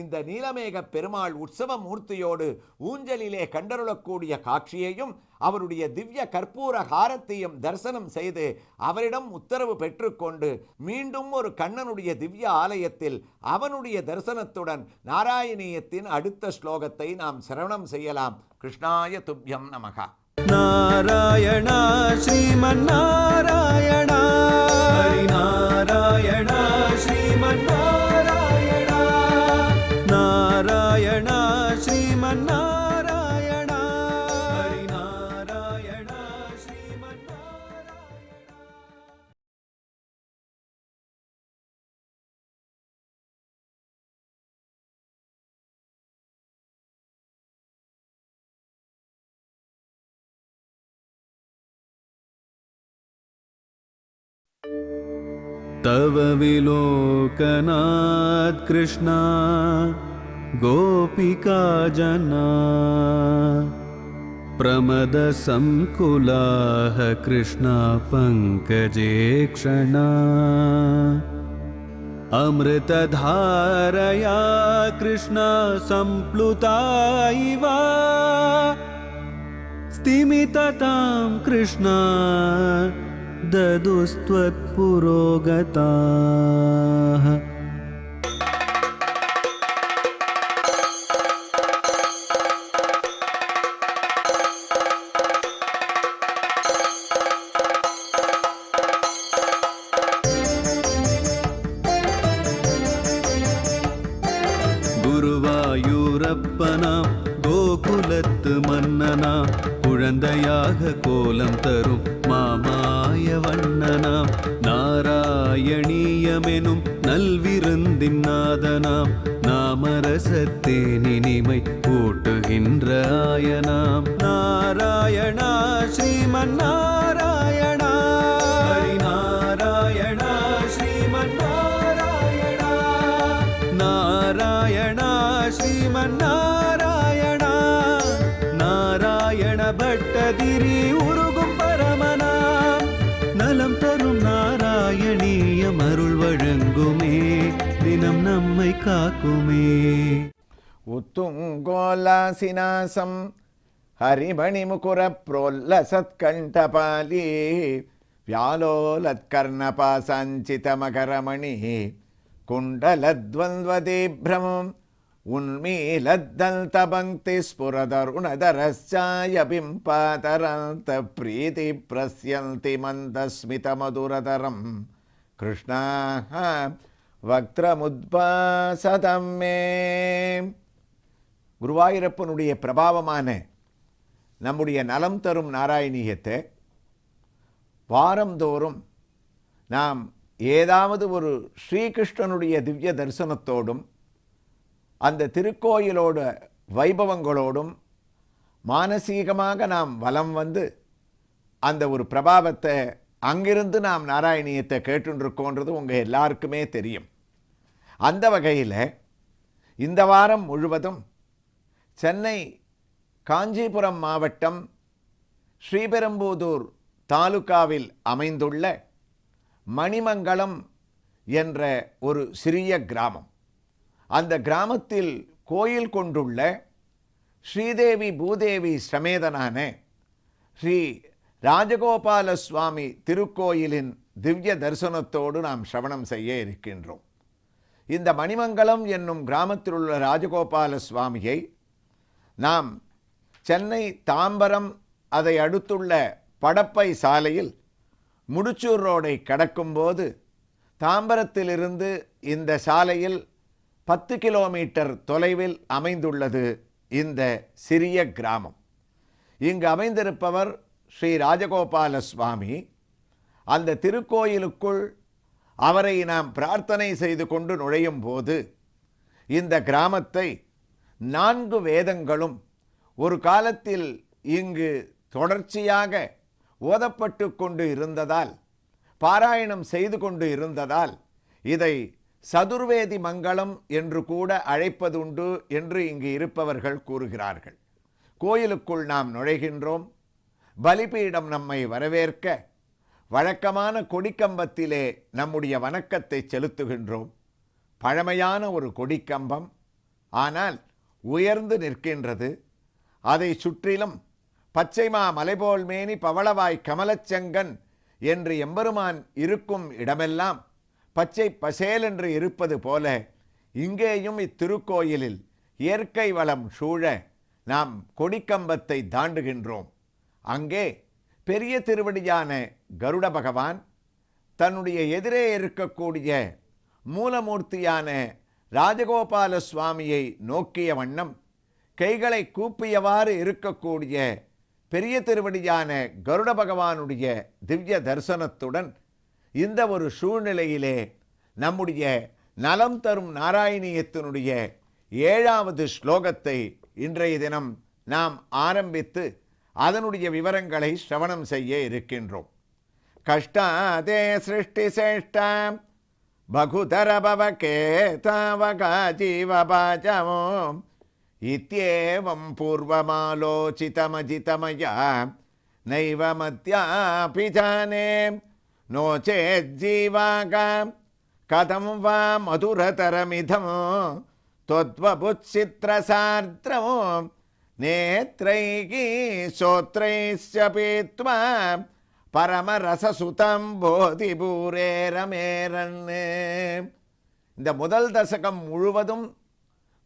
B: இந்த நீலமேக பெருமாள் உற்சவ மூர்த்தியோடு ஊஞ்சலிலே கண்டருளக்கூடிய காட்சியையும் அவருடைய திவ்ய கற்பூர ஹாரத்தையும் தரிசனம் செய்து அவரிடம் உத்தரவு பெற்றுக்கொண்டு மீண்டும் ஒரு கண்ணனுடைய திவ்ய ஆலயத்தில் அவனுடைய தரிசனத்துடன் நாராயணியத்தின் அடுத்த ஸ்லோகத்தை நாம் சிரவணம் செய்யலாம். கிருஷ்ணாய துப்யம் நமகா.
A: நாராயண ஸ்ரீமன்னாராயண ஹரி நாராயண ஸ்ரீமன்னாராயண நாராயண ஸ்ரீமன்னாராயண ஹரி நாராயண ஸ்ரீமன்னாராயண. तव विलोकनात् कृष्णा गोपिका जना प्रमदसंकुलाः कृष्णा पङ्कजे क्षणा अमृतधारया कृष्णा सम्प्लुता इव स्तिमिततां कृष्णा ददुस्त्वत्पुरोगताः. குருவாயூரப்பனா கோகுலத்து மன்னனா குழந்தையாக கோலம் தரும் மாமாய வண்ணனாம் நாராயணீயமெனும் நல்விருந்தின் நாதனாம் நாமரசத்தேனினிமை கூட்டுகின்ற ஆயனாம் நாராயணா ஸ்ரீமன்னாராயணா ஹரி நாராயணா ஸ்ரீமன்னாராயணா நாராயணா ஸ்ரீமன்னாராயணா நாராயண பட்டதிரி உருகும் பரமனாம் நலம் தரும் நாராயணீயம் அருள் வழங்குமே தினம் நம்மை காக்குமே.
B: உத்துங்கோலாசினாசம் ஹரிமணிமுகுர ப்ரோல்லசத்கண்டபாலி व्यालोलत्कर्णपासाञ्चितमकरमणि कुण्डलद्वन्द्वदीभ्रमम् उन्मीलद्दन्तपङ्क्तिस्फुरदरुणधरश्चायबिम्पातरन्तप्रीतिप्रस्यन्ति मन्दस्मितमधुरधरं कृष्णाः वक्त्रमुद्भासतं मे. குருவாயூரப்பனுடைய பிரபாவமான நம்முடைய நலம் தரும் நாராயணியத்தை வாரந்தோறும் நாம் ஏதாவது ஒரு ஸ்ரீகிருஷ்ணனுடைய திவ்ய தரிசனத்தோடும் அந்த திருக்கோயிலோட வைபவங்களோடும் மானசீகமாக நாம் வலம் வந்து அந்த ஒரு பிரபாவத்தை அங்கிருந்து நாம் நாராயணியத்தை கேட்டுருக்கோன்றது உங்கள் எல்லாருக்குமே தெரியும். அந்த வகையில் இந்த வாரம் முழுவதும் சென்னை காஞ்சிபுரம் மாவட்டம் ஸ்ரீபெரும்புதூர் தாலுகாவில் அமைந்துள்ள மணிமங்கலம் என்ற ஒரு சிறிய கிராமம். அந்த கிராமத்தில் கோயில் கொண்டுள்ள ஸ்ரீதேவி பூதேவி சமேதனான ஸ்ரீ ராஜகோபால சுவாமி திருக்கோயிலின் திவ்ய தரிசனத்தோடு நாம் சிரவணம் செய்ய இருக்கின்றோம். இந்த மணிமங்கலம் என்னும் கிராமத்தில் உள்ள ராஜகோபால சுவாமியை நாம் சென்னை தாம்பரம் அதை அடுத்துள்ள படப்பை சாலையில் முடிச்சூர் ரோடை கடக்கும்போது தாம்பரத்திலிருந்து இந்த சாலையில் 10 கிலோமீட்டர் தொலைவில் அமைந்துள்ளது இந்த சிறிய கிராமம். இங்கு அமைந்திருப்பவர் ஸ்ரீ ராஜகோபால சுவாமி. அந்த திருக்கோயிலுக்குள் அவரை நாம் பிரார்த்தனை செய்து கொண்டு நுழையும் போது இந்த கிராமத்தை 4 வேதங்களும் ஒரு காலத்தில் இங்கு தொடர்ச்சியாக ஓதப்பட்டு கொண்டு இருந்ததால், பாராயணம் செய்து கொண்டு இருந்ததால் இதை சதுர்வேதி மங்களம் என்று கூட அழைப்பதுண்டு என்று இங்கு இருப்பவர்கள் கூறுகிறார்கள். கோயிலுக்குள் நாம் நுழைகின்றோம். பலிபீடம் நம்மை வரவேற்க வழக்கமான கொடிக்கம்பத்திலே நம்முடைய வணக்கத்தை செலுத்துகின்றோம். பழமையான ஒரு கொடிக்கம்பம், ஆனால் உயர்ந்து நிற்கின்றது. அதை சுற்றிலும் பச்சைமா மலைபோல் மேனி பவளவாய் கமலச்செங்கன் என்று எம்பெருமான் இருக்கும் இடமெல்லாம் பச்சை பசேல் என்று இருப்பது போல இங்கேயும் இத்திருக்கோயிலில் இயற்கை வளம் சூழ நாம் கொடிக்கம்பத்தை தாண்டுகின்றோம். அங்கே பெரிய திருவடியான கருட பகவான் தன்னுடைய எதிரே இருக்கக்கூடிய மூலமூர்த்தியான ராஜகோபால சுவாமியை நோக்கிய வண்ணம் கைகளை கூப்பியவாறு இருக்கக்கூடிய பெரிய திருவடியான கருட பகவானுடைய திவ்ய தரிசனத்துடன் இந்த ஒரு சூழ்நிலையிலே நம்முடைய நலம் தரும் நாராயணியத்தினுடைய 7வது ஸ்லோகத்தை இன்றைய தினம் நாம் ஆரம்பித்து அதனுடைய விவரங்களை சிரவணம் செய்ய இருக்கின்றோம். கஷ்டாதே சிருஷ்டி சேஷ்டாம் பகுதரபவகேதாவகா ஜீவபாஜமோம் இத்யேவம் பூர்வமாலோசிதமஜிதமயா நைவ மத்யாபி ஜானே நோ சேஜ்ஜீவாகாம் கதம் வா மதுரதரமிதம் त्वद्वबुच्चित्रसार्द्रमो नेत्रैः श्रोत्रैश्च पीत्वा பரமரசசுதம் போதிபூரேரமேரன். இந்த முதல் தசகம் முழுவதும்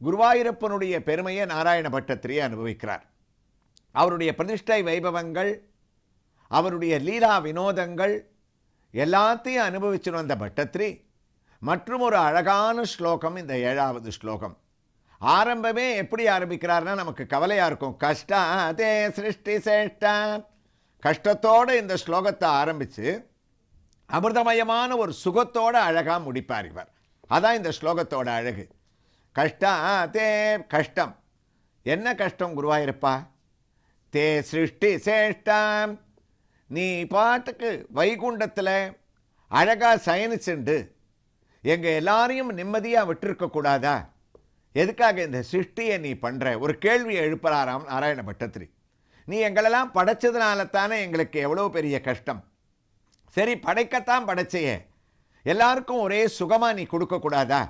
B: குருவாயூரப்பனுடைய பெருமையை நாராயண பட்டத்திரி அனுபவிக்கிறார். அவருடைய பிரதிஷ்டை வைபவங்கள், அவருடைய லீலா வினோதங்கள் எல்லாத்தையும் அனுபவிச்சுன்னு வந்த பட்டத்திரி மற்றும் ஒரு அழகான ஸ்லோகம் இந்த 7வது ஸ்லோகம். ஆரம்பமே எப்படி ஆரம்பிக்கிறார்னா நமக்கு கவலையாக இருக்கும். கஷ்டாதே சிருஷ்டி சேஷ்டா, கஷ்டத்தோடு இந்த ஸ்லோகத்தை ஆரம்பித்து அமிர்தமயமான ஒரு சுகத்தோடு அழகாக முடிப்பார் இவர். அதான் இந்த ஸ்லோகத்தோட அழகு. கஷ்டாதே, கஷ்டம். என்ன கஷ்டம் குருவாயிருப்பா? தே சிருஷ்டி சேஷ்டாம், நீ பாட்டுக்கு வைகுண்டத்தில் அழகாக சயனிச்சுண்டு எங்கள் எல்லாரையும் நிம்மதியாக விட்டுருக்கக்கூடாதா? எதுக்காக இந்த சிருஷ்டியை நீ பண்ணுற? ஒரு கேள்வியை எழுப்புறாராம் நாராயண பட்டத்திரி. நீ எங்களெல்லாம் படைச்சதுனால தானே எங்களுக்கு எவ்வளோ பெரிய கஷ்டம். சரி, படைக்கத்தான் படைச்சையே, எல்லாருக்கும் ஒரே சுகமாக நீ கொடுக்கக்கூடாதா?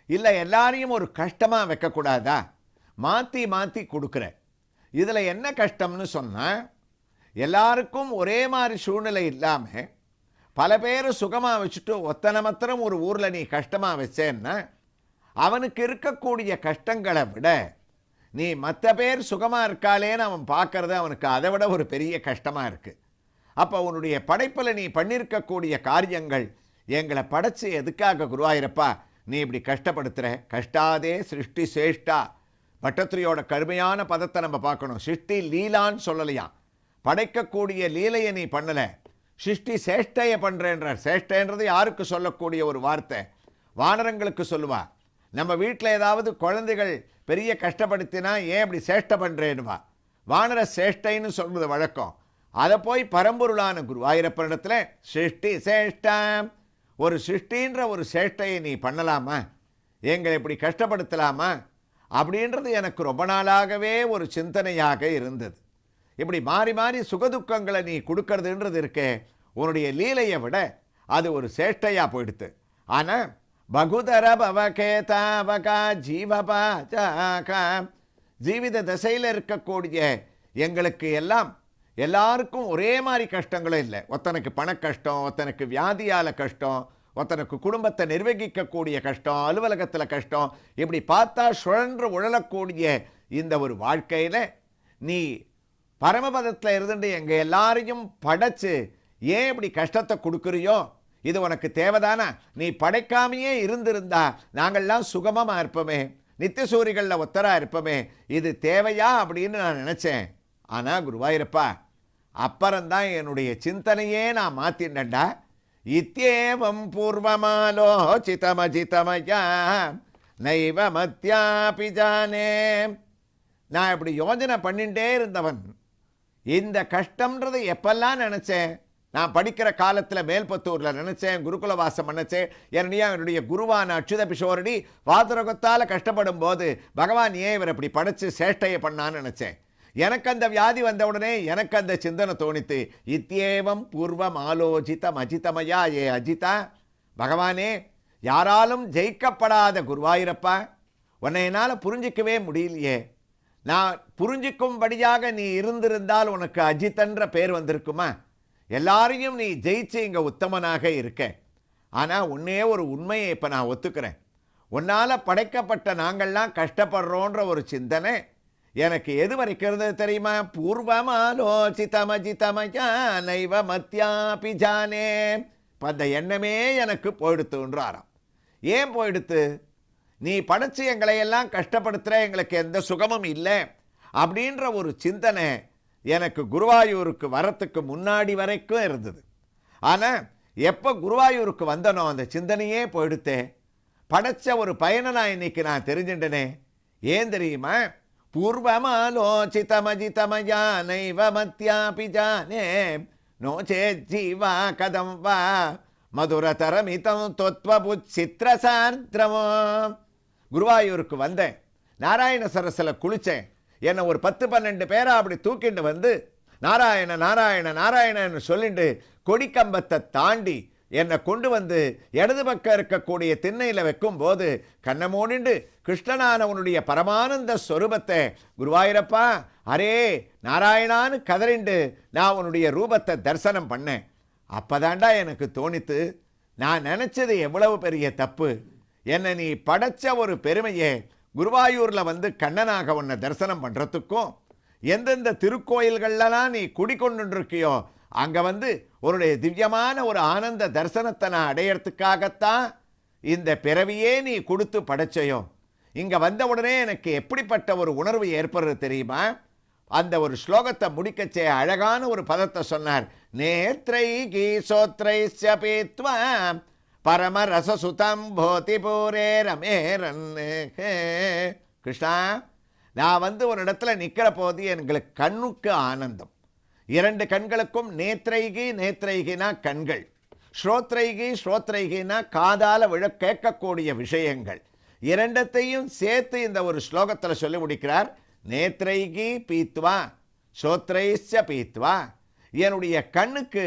B: இல்லை எல்லாரையும் ஒரு கஷ்டமாக வைக்கக்கூடாதா? மாற்றி மாற்றி கொடுக்குற. இதில் என்ன கஷ்டம்னு சொன்னால், எல்லாருக்கும் ஒரே மாதிரி சூழ்நிலை இல்லாமல் பல பேர் சுகமாக வச்சுட்டு ஒத்தனை மாத்திரம் ஒரு ஊரில் நீ கஷ்டமாக வச்சேன்னா அவனுக்கு இருக்கக்கூடிய கஷ்டங்களை விட நீ மற்ற பேர் சுகமாக இருக்காளேன்னு அவன் பார்க்கறது அவனுக்கு அதை விட ஒரு பெரிய கஷ்டமாக இருக்குது. அப்போ உன்னுடைய படைப்பில் நீ பண்ணியிருக்கக்கூடிய காரியங்கள் எங்களை படைச்சு எதுக்காக குருவாயிருப்பா நீ இப்படி கஷ்டப்படுத்துகிற? கஷ்டாதே சிருஷ்டி சேஷ்டா. பட்டத்திரியோட கடுமையான பதத்தை நம்ம பார்க்கணும். சிருஷ்டி லீலான்னு சொல்லலையா, படைக்கக்கூடிய லீலையை நீ பண்ணலை, சிருஷ்டி சேஷ்டையை பண்ணுறேன்றார். சேஷ்டைன்றது யாருக்கு சொல்லக்கூடிய ஒரு வார்த்தை? வானரங்களுக்கு சொல்லுவா. நம்ம வீட்டில் ஏதாவது குழந்தைகள் பெரிய கஷ்டப்படுத்தினா ஏன் இப்படி சேஷ்டை பண்ணுறேன்னுவா. வானர சேஷ்டைன்னு சொல்வது வழக்கம். அதை போய் பரம்பொருளான குருவாயூரப்பனிடத்தில் சிருஷ்டி சேஷ்டம், ஒரு சிருஷ்டின்ற ஒரு சேஷ்டையை நீ பண்ணலாமா? எங்களை இப்படி கஷ்டப்படுத்தலாமா? அப்படின்றது எனக்கு ரொம்ப நாளாகவே ஒரு சிந்தனையாக இருந்தது. இப்படி மாறி மாறி சுகதுக்கங்களை நீ கொடுக்கறதுன்றது இருக்கே, உன்னுடைய லீலையை விட அது ஒரு சேஷ்டையாக போயிடுது. ஆனால் பகுதர பவகேதாவகா ஜீவபாஜாகா, ஜீவித தசையில் இருக்கக்கூடிய எங்களுக்கு எல்லாருக்கும் ஒரே மாதிரி கஷ்டங்களும் இல்லை. ஒருத்தனுக்கு பண கஷ்டம், ஒருத்தனுக்கு வியாதியால் கஷ்டம், ஒருத்தனுக்கு குடும்பத்தை நிர்வகிக்கக்கூடிய கஷ்டம், அலுவலகத்தில் கஷ்டம், இப்படி பார்த்தா சுழன்று உழலக்கூடிய இந்த ஒரு வாழ்க்கையில் நீ பரமபதத்தில் இருந்துட்டு எங்கள் எல்லாரையும் படைச்சு ஏன் இப்படி கஷ்டத்தை கொடுக்குறியோ? இது உனக்கு தேவைதானா? நீ படைக்காமையே இருந்திருந்தா நாங்கள்லாம் சுகமாக இருப்போமே, நித்தியசூரிகளில் ஒத்தராக இருப்போமே. இது தேவையா அப்படின்னு நான் நினச்சேன். ஆனால் குருவாயூரப்பா, அப்புறம்தான் என்னுடைய சிந்தனையே நான் மாற்றினேன்டா. இத்யேவம் பூர்வமாலோசிதமஜிதமயா நைவ மத்யாபி ஜானே. நான் இப்படி யோஜனை பண்ணிகிட்டே இருந்தவன் இந்த கஷ்டம்ன்றது எப்பெல்லாம் நினச்சேன், நான் படிக்கிற காலத்தில் மேல்பத்தூரில் நினச்சேன், குருகுலவாசம் நினச்சேன். என்னுடைய குருவான அச்சுத பிஷோரடி வாதரோகத்தால் கஷ்டப்படும் போது பகவான் ஏன் இவர் இப்படி படைச்சு சேஷ்டையை பண்ணான்னு நினச்சேன். எனக்கு அந்த வியாதி வந்த உடனே எனக்கு அந்த சிந்தனை தோணித்து, இத்தியேவம் பூர்வம் ஆலோசிதம் அஜிதமயா ஏ அஜிதா. பகவானே, யாராலும் ஜெயிக்கப்படாத குருவாயூரப்பா, உன்னை என்னால் புரிஞ்சிக்கவே முடியலையே. நான் புரிஞ்சிக்கும்படியாக நீ இருந்திருந்தால் உனக்கு அஜித்தன்ற பேர் வந்திருக்குமா? எல்லாரையும் நீ ஜெயிச்சு இங்கே உத்தமனாக இருக்க. ஆனால் உன்னே ஒரு உண்மையை இப்போ நான் ஒத்துக்கிறேன். உன்னால் படைக்கப்பட்ட நாங்கள்லாம் கஷ்டப்படுறோன்ற ஒரு சிந்தனை எனக்கு எது வரைக்கும் இருந்தது தெரியுமா? பூர்வமாலோசிதமஜிதமயா நைவ மத்யாபி ஜானே. இப்போ அந்த எண்ணமே எனக்கு போயிடுத்துன்றாராம். ஏன் போயிடுத்து? நீ படைச்சு எங்களையெல்லாம் கஷ்டப்படுத்துகிற, எங்களுக்கு எந்த சுகமும் இல்லை அப்படின்ற ஒரு சிந்தனை எனக்கு குருவாயூருக்கு வரத்துக்கு முன்னாடி வரைக்கும் இருந்தது. ஆனால் எப்போ குருவாயூருக்கு வந்தனோ அந்த சிந்தனையே போயிடுத்தே. படைச்ச ஒரு பயனை நான் இன்னைக்கு நான் தெரிஞ்சுட்டனே. ஏன் தெரியுமா? பூர்வமாலோசிதமஜிதமயா நைவ மத்யாபி ஜானே நோ சேத் ஜீவா கதம் வா மதுரதரமிதம் தொத்வபுத் சித்திரசார்த்திரமோ. குருவாயூருக்கு வந்தேன், நாராயண சரஸில் குளித்தேன். என்னை ஒரு 10-12 பேரா அப்படி தூக்கிட்டு வந்து நாராயண நாராயண நாராயணன்னு சொல்லிட்டு கொடிக்கம்பத்தை தாண்டி என்னை கொண்டு வந்து இடது பக்கம் இருக்கக்கூடிய திண்ணையில் வைக்கும் போது கண்ணை மூடிண்டு கிருஷ்ணனானவனுடைய பரமானந்த ஸ்வரூபத்தை, குருவாயூரப்பா அரே நாராயணான்னு கதறிண்டு நான் உன்னுடைய ரூபத்தை தரிசனம் பண்ணேன். அப்போதாண்டா எனக்கு தோணித்து, நான் நினச்சது எவ்வளவு பெரிய தப்பு. என்னை நீ படைச்ச ஒரு பெருமையை குருவாயூரில் வந்து கண்ணனாக உன்னை தரிசனம் பண்ணுறதுக்கும், எந்தெந்த திருக்கோயில்கள்லாம் நீ குடிக்கொண்டுருக்கியோ அங்கே வந்து உன்னுடைய திவ்யமான ஒரு ஆனந்த தரிசனத்தை நான் அடையிறதுக்காகத்தான் இந்த பிறவியே நீ கொடுத்து படைச்சையோ. இங்கே வந்த உடனே எனக்கு எப்படிப்பட்ட ஒரு உணர்வு ஏற்படுறது தெரியுமா? அந்த ஒரு ஸ்லோகத்தை முடிக்கச்சே அழகான ஒரு பதத்தை சொன்னார். நேத்ரை கீசோத்ரை சபேத்வா பரம ரசசுதம் போதி பூரே ரமேரன். கிருஷ்ணா, நான் வந்து ஒரு இடத்துல நிற்கிற போது எங்களுக்கு கண்ணுக்கு ஆனந்தம். 2 கண்களுக்கும் நேத்ரைகி, நேத்ரைகினா கண்கள், ஸ்ரோத்ரைகி, ஸ்ரோத்ரைகினா காதால விழ கேட்கக்கூடிய விஷயங்கள். 2த்தையும் சேர்த்து இந்த ஒரு ஸ்லோகத்தில் சொல்லி முடிக்கிறார். நேத்ரைகி பீத்வா ஸ்ரோத்ரைச்ச பீத்வா. என்னுடைய கண்ணுக்கு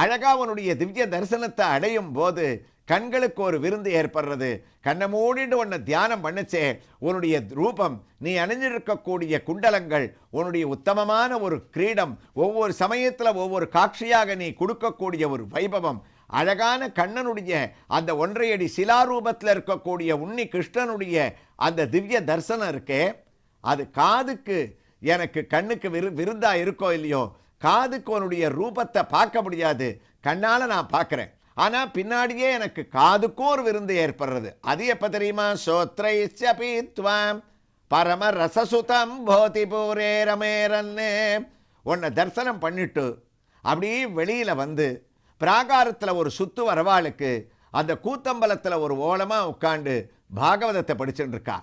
B: அழகா உன்னுடைய திவ்ய தரிசனத்தை அடையும் போது கண்களுக்கு ஒரு விருந்து ஏற்படுறது. கண்ணை மூடிட்டு உன்னை தியானம் பண்ணச்சே உன்னுடைய ரூபம், நீ அணிஞ்சிருக்கக்கூடிய குண்டலங்கள், உன்னுடைய உத்தமமான ஒரு கிரீடம், ஒவ்வொரு சமயத்தில் ஒவ்வொரு காட்சியாக நீ கொடுக்கக்கூடிய ஒரு வைபவம், அழகான கண்ணனுடைய அந்த 1.5 அடி சிலாரூபத்தில் இருக்கக்கூடிய உன்னி கிருஷ்ணனுடைய அந்த திவ்ய தரிசனம் இருக்கே, அது காதுக்கு எனக்கு கண்ணுக்கு விருந்தா இருக்கோ இல்லையோ, காதுக்கு உன்னுடைய ரூபத்தை பார்க்க முடியாது, கண்ணால் நான் பார்க்குறேன். ஆனால் பின்னாடியே எனக்கு காதுக்கும் ஒரு விருந்து ஏற்படுறது. அது எப்போ தெரியுமா? சோத்ரைச்ச பீத்வாம் பரம ரசசுதம் போதி பூரே ரமேரன்னு. உன்னை தரிசனம் பண்ணிட்டு அப்படியே வெளியில் வந்து பிராகாரத்தில் ஒரு சுத்து வரவாளுக்கு அந்த கூத்தம்பலத்தில் ஒரு ஓலமாக உட்காண்டு பாகவதத்தை படிச்சுட்டு இருக்கா,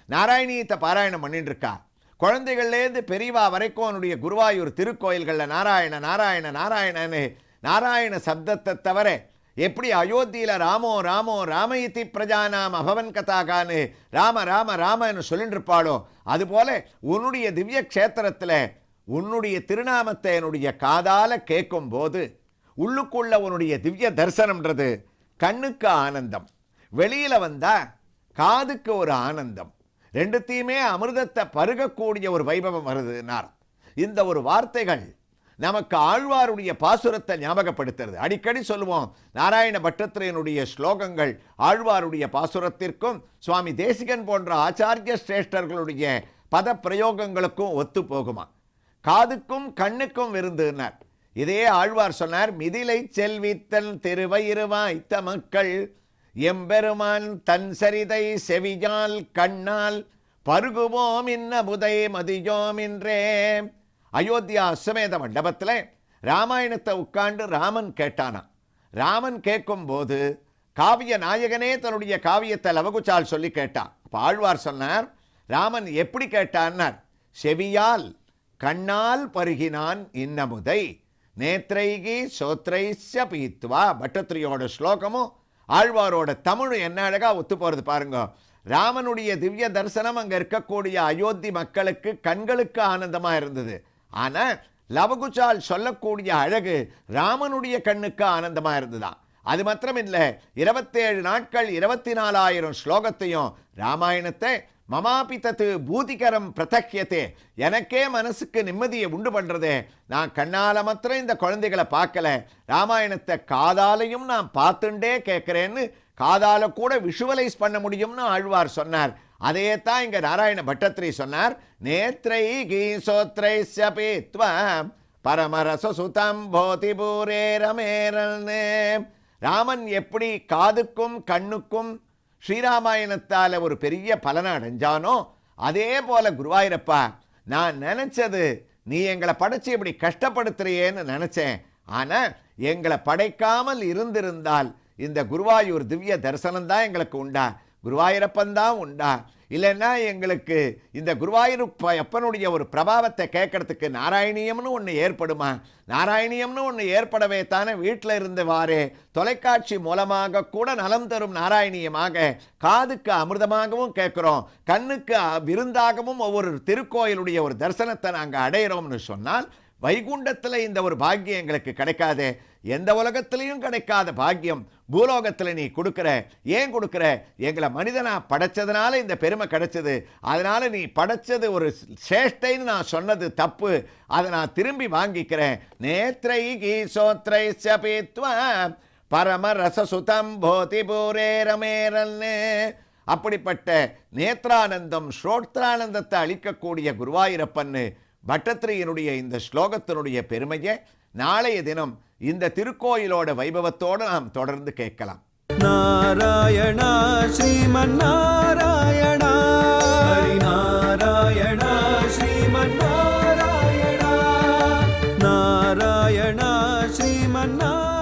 B: நாராயணியத்தை பாராயணம் பண்ணிட்டு இருக்கா. குழந்தைகள்லேருந்து பெரியவா வரைக்கும் அவனுடைய குருவாயூர் திருக்கோயில்களில் நாராயண நாராயண நாராயணன்னு நாராயண சப்தத்தை தவிர எப்படி அயோத்தியில் ராமோ ராமோ ராமயிதி பிரஜானாம் அபவன் கதாகான்னு ராம ராம ராமன்னு சொல்லிட்டு இருப்பாளோ, அதுபோல உன்னுடைய திவ்ய க்ஷேத்திரத்தில் உன்னுடைய திருநாமத்தை என்னுடைய காதால கேட்கும் போது உள்ளுக்குள்ள உன்னுடைய திவ்ய தரிசனம்ன்றது கண்ணுக்கு ஆனந்தம், வெளியில் வந்தா காதுக்கு ஒரு ஆனந்தம். 2த்தையுமே அமிர்தத்தை பருகக்கூடிய ஒரு வைபவம் வருதுன்னார். இந்த ஒரு வார்த்தைகள் நமக்கு ஆழ்வாருடைய பாசுரத்தை ஞாபகப்படுத்துறது. அடிக்கடி சொல்லுவோம், நாராயண பட்டத்திரையனுடைய ஸ்லோகங்கள் ஆழ்வாருடைய பாசுரத்திற்கும் சுவாமி தேசிகன் போன்ற ஆச்சாரிய சிரேஷ்டர்களுடைய பத பிரயோகங்களுக்கும் ஒத்து போகுமா? காதுக்கும் கண்ணுக்கும் விருந்துனார். இதே ஆழ்வார் சொன்னார், மிதிலை செல்வித்தன் திருவயிருவாய்த்த மக்கள் எம்பெருமான் தன் சரிதை செவியால் கண்ணால் பருகுவோம் இன்ன புதை மதியோம் என்றே. அயோத்தியா அஸ்வமேத மண்டபத்தில் ராமாயணத்தை உட்காண்டு ராமன் கேட்டானா. ராமன் கேட்கும் போது காவிய நாயகனே தன்னுடைய காவியத்தை லவகுச்சால் சொல்லி கேட்டான். அப்போ ஆழ்வார் சொன்னார், ராமன் எப்படி கேட்டான்னார், செவியால் கண்ணால் பருகினான் இன்னமுதை நேத்ரைகி சோத்ரைஸ்ய பீத்வா. பட்டத்திரியோட ஸ்லோகமும் ஆழ்வாரோட தமிழும் என்ன அழகா ஒத்து போறது பாருங்க. ராமனுடைய திவ்ய தரிசனம் அங்க இருக்கக்கூடிய அயோத்தி மக்களுக்கு கண்களுக்கு ஆனந்தமா இருந்தது. ஆனா லவகுச்சால் சொல்லக்கூடிய அழகு ராமனுடைய கண்ணுக்கு ஆனந்தமா இருந்ததுதான். அது மாத்திரம் இல்லை, 27 நாட்கள் 24,000 ஸ்லோகத்தையும் ராமாயணத்தை மமாபி தத்து பூதிகரம் பிரதக்கியத்தே, எனக்கே மனசுக்கு நிம்மதியை உண்டு பண்றதே. நான் கண்ணால மாத்திரம் இந்த குழந்தைகளை பார்க்கல, ராமாயணத்தை காதாலையும் நான் பார்த்துட்டே கேட்கிறேன்னு காதால கூட விஷுவலைஸ் பண்ண முடியும்னு ஆழ்வார் சொன்னார். அதே தான் இங்க நாராயண பட்டத்திரி சொன்னார். நேத்ரை கீசோத்ரைஸ்ய பீத்வம் பரமரச சுதம் போதி பூரே ரமேரல்னே. ராமன் எப்படி காதுக்கும் கண்ணுக்கும் ஸ்ரீராமாயணத்தால ஒரு பெரிய பலனை அடைஞ்சானோ அதே போல குருவாயூரப்பா, நான் நினைச்சது நீ எங்களை படைச்சு இப்படி கஷ்டப்படுத்துறியேன்னு நினைச்சேன். ஆனா எங்களை படைக்காமல் இருந்திருந்தால் இந்த குருவாயூர் திவ்ய தரிசனம் தான் எங்களுக்கு உண்டா, குருவாயூரப்பன் தான் உண்டா. இல்லைன்னா எங்களுக்கு இந்த குருவாயூரப்பனுடைய ஒரு பிரபாவத்தை கேட்கறதுக்கு நாராயணியம்னு ஒன்று ஏற்படுமா? நாராயணியம்னு ஒன்று ஏற்படவே தானே வீட்டில் இருந்தவாறே தொலைக்காட்சி மூலமாக கூட நலம் தரும் நாராயணியமாக காதுக்கு அமிர்தமாகவும் கேட்குறோம், கண்ணுக்கு விருந்தாகவும் ஒவ்வொரு திருக்கோயிலுடைய ஒரு தரிசனத்தை நாங்கள் அடையிறோம்னு சொன்னால் வைகுண்டத்தில் இந்த ஒரு பாக்கியம் எங்களுக்கு கிடைக்காதே. எந்த உலகத்திலையும் கிடைக்காத பாக்கியம் பூலோகத்தில் நீ கொடுக்குற. ஏன் கொடுக்குற? எங்களை மனிதனா படைச்சதுனால இந்த பெருமை கிடைச்சது. அதனால நீ படைச்சது ஒரு சேஷ்டைன்னு நான் சொன்னது தப்பு, அதை நான் திரும்பி வாங்கிக்கிறேன். நேத்ரை கீசோத்ரை சபீத்வம் பரம ரசசுதம் போதி பூரே ரமேரல்னே. அப்படிப்பட்ட நேத்ரானந்தம் ஸ்ரோத்ரானந்தத்தை அளிக்கக்கூடிய குருவாயூரப்பன்னு பட்டத்திரியினுடைய இந்த ஸ்லோகத்தினுடைய பெருமையை நாளைய தினம் இந்த திருக்கோயிலோட வைபவத்தோடு நாம் தொடர்ந்து கேட்கலாம்.
A: நாராயணா ஸ்ரீமன் நாராயணா, ஹரி நாராயணா ஸ்ரீமன் நாராயணா, நாராயணா ஸ்ரீமன் நாராயணா.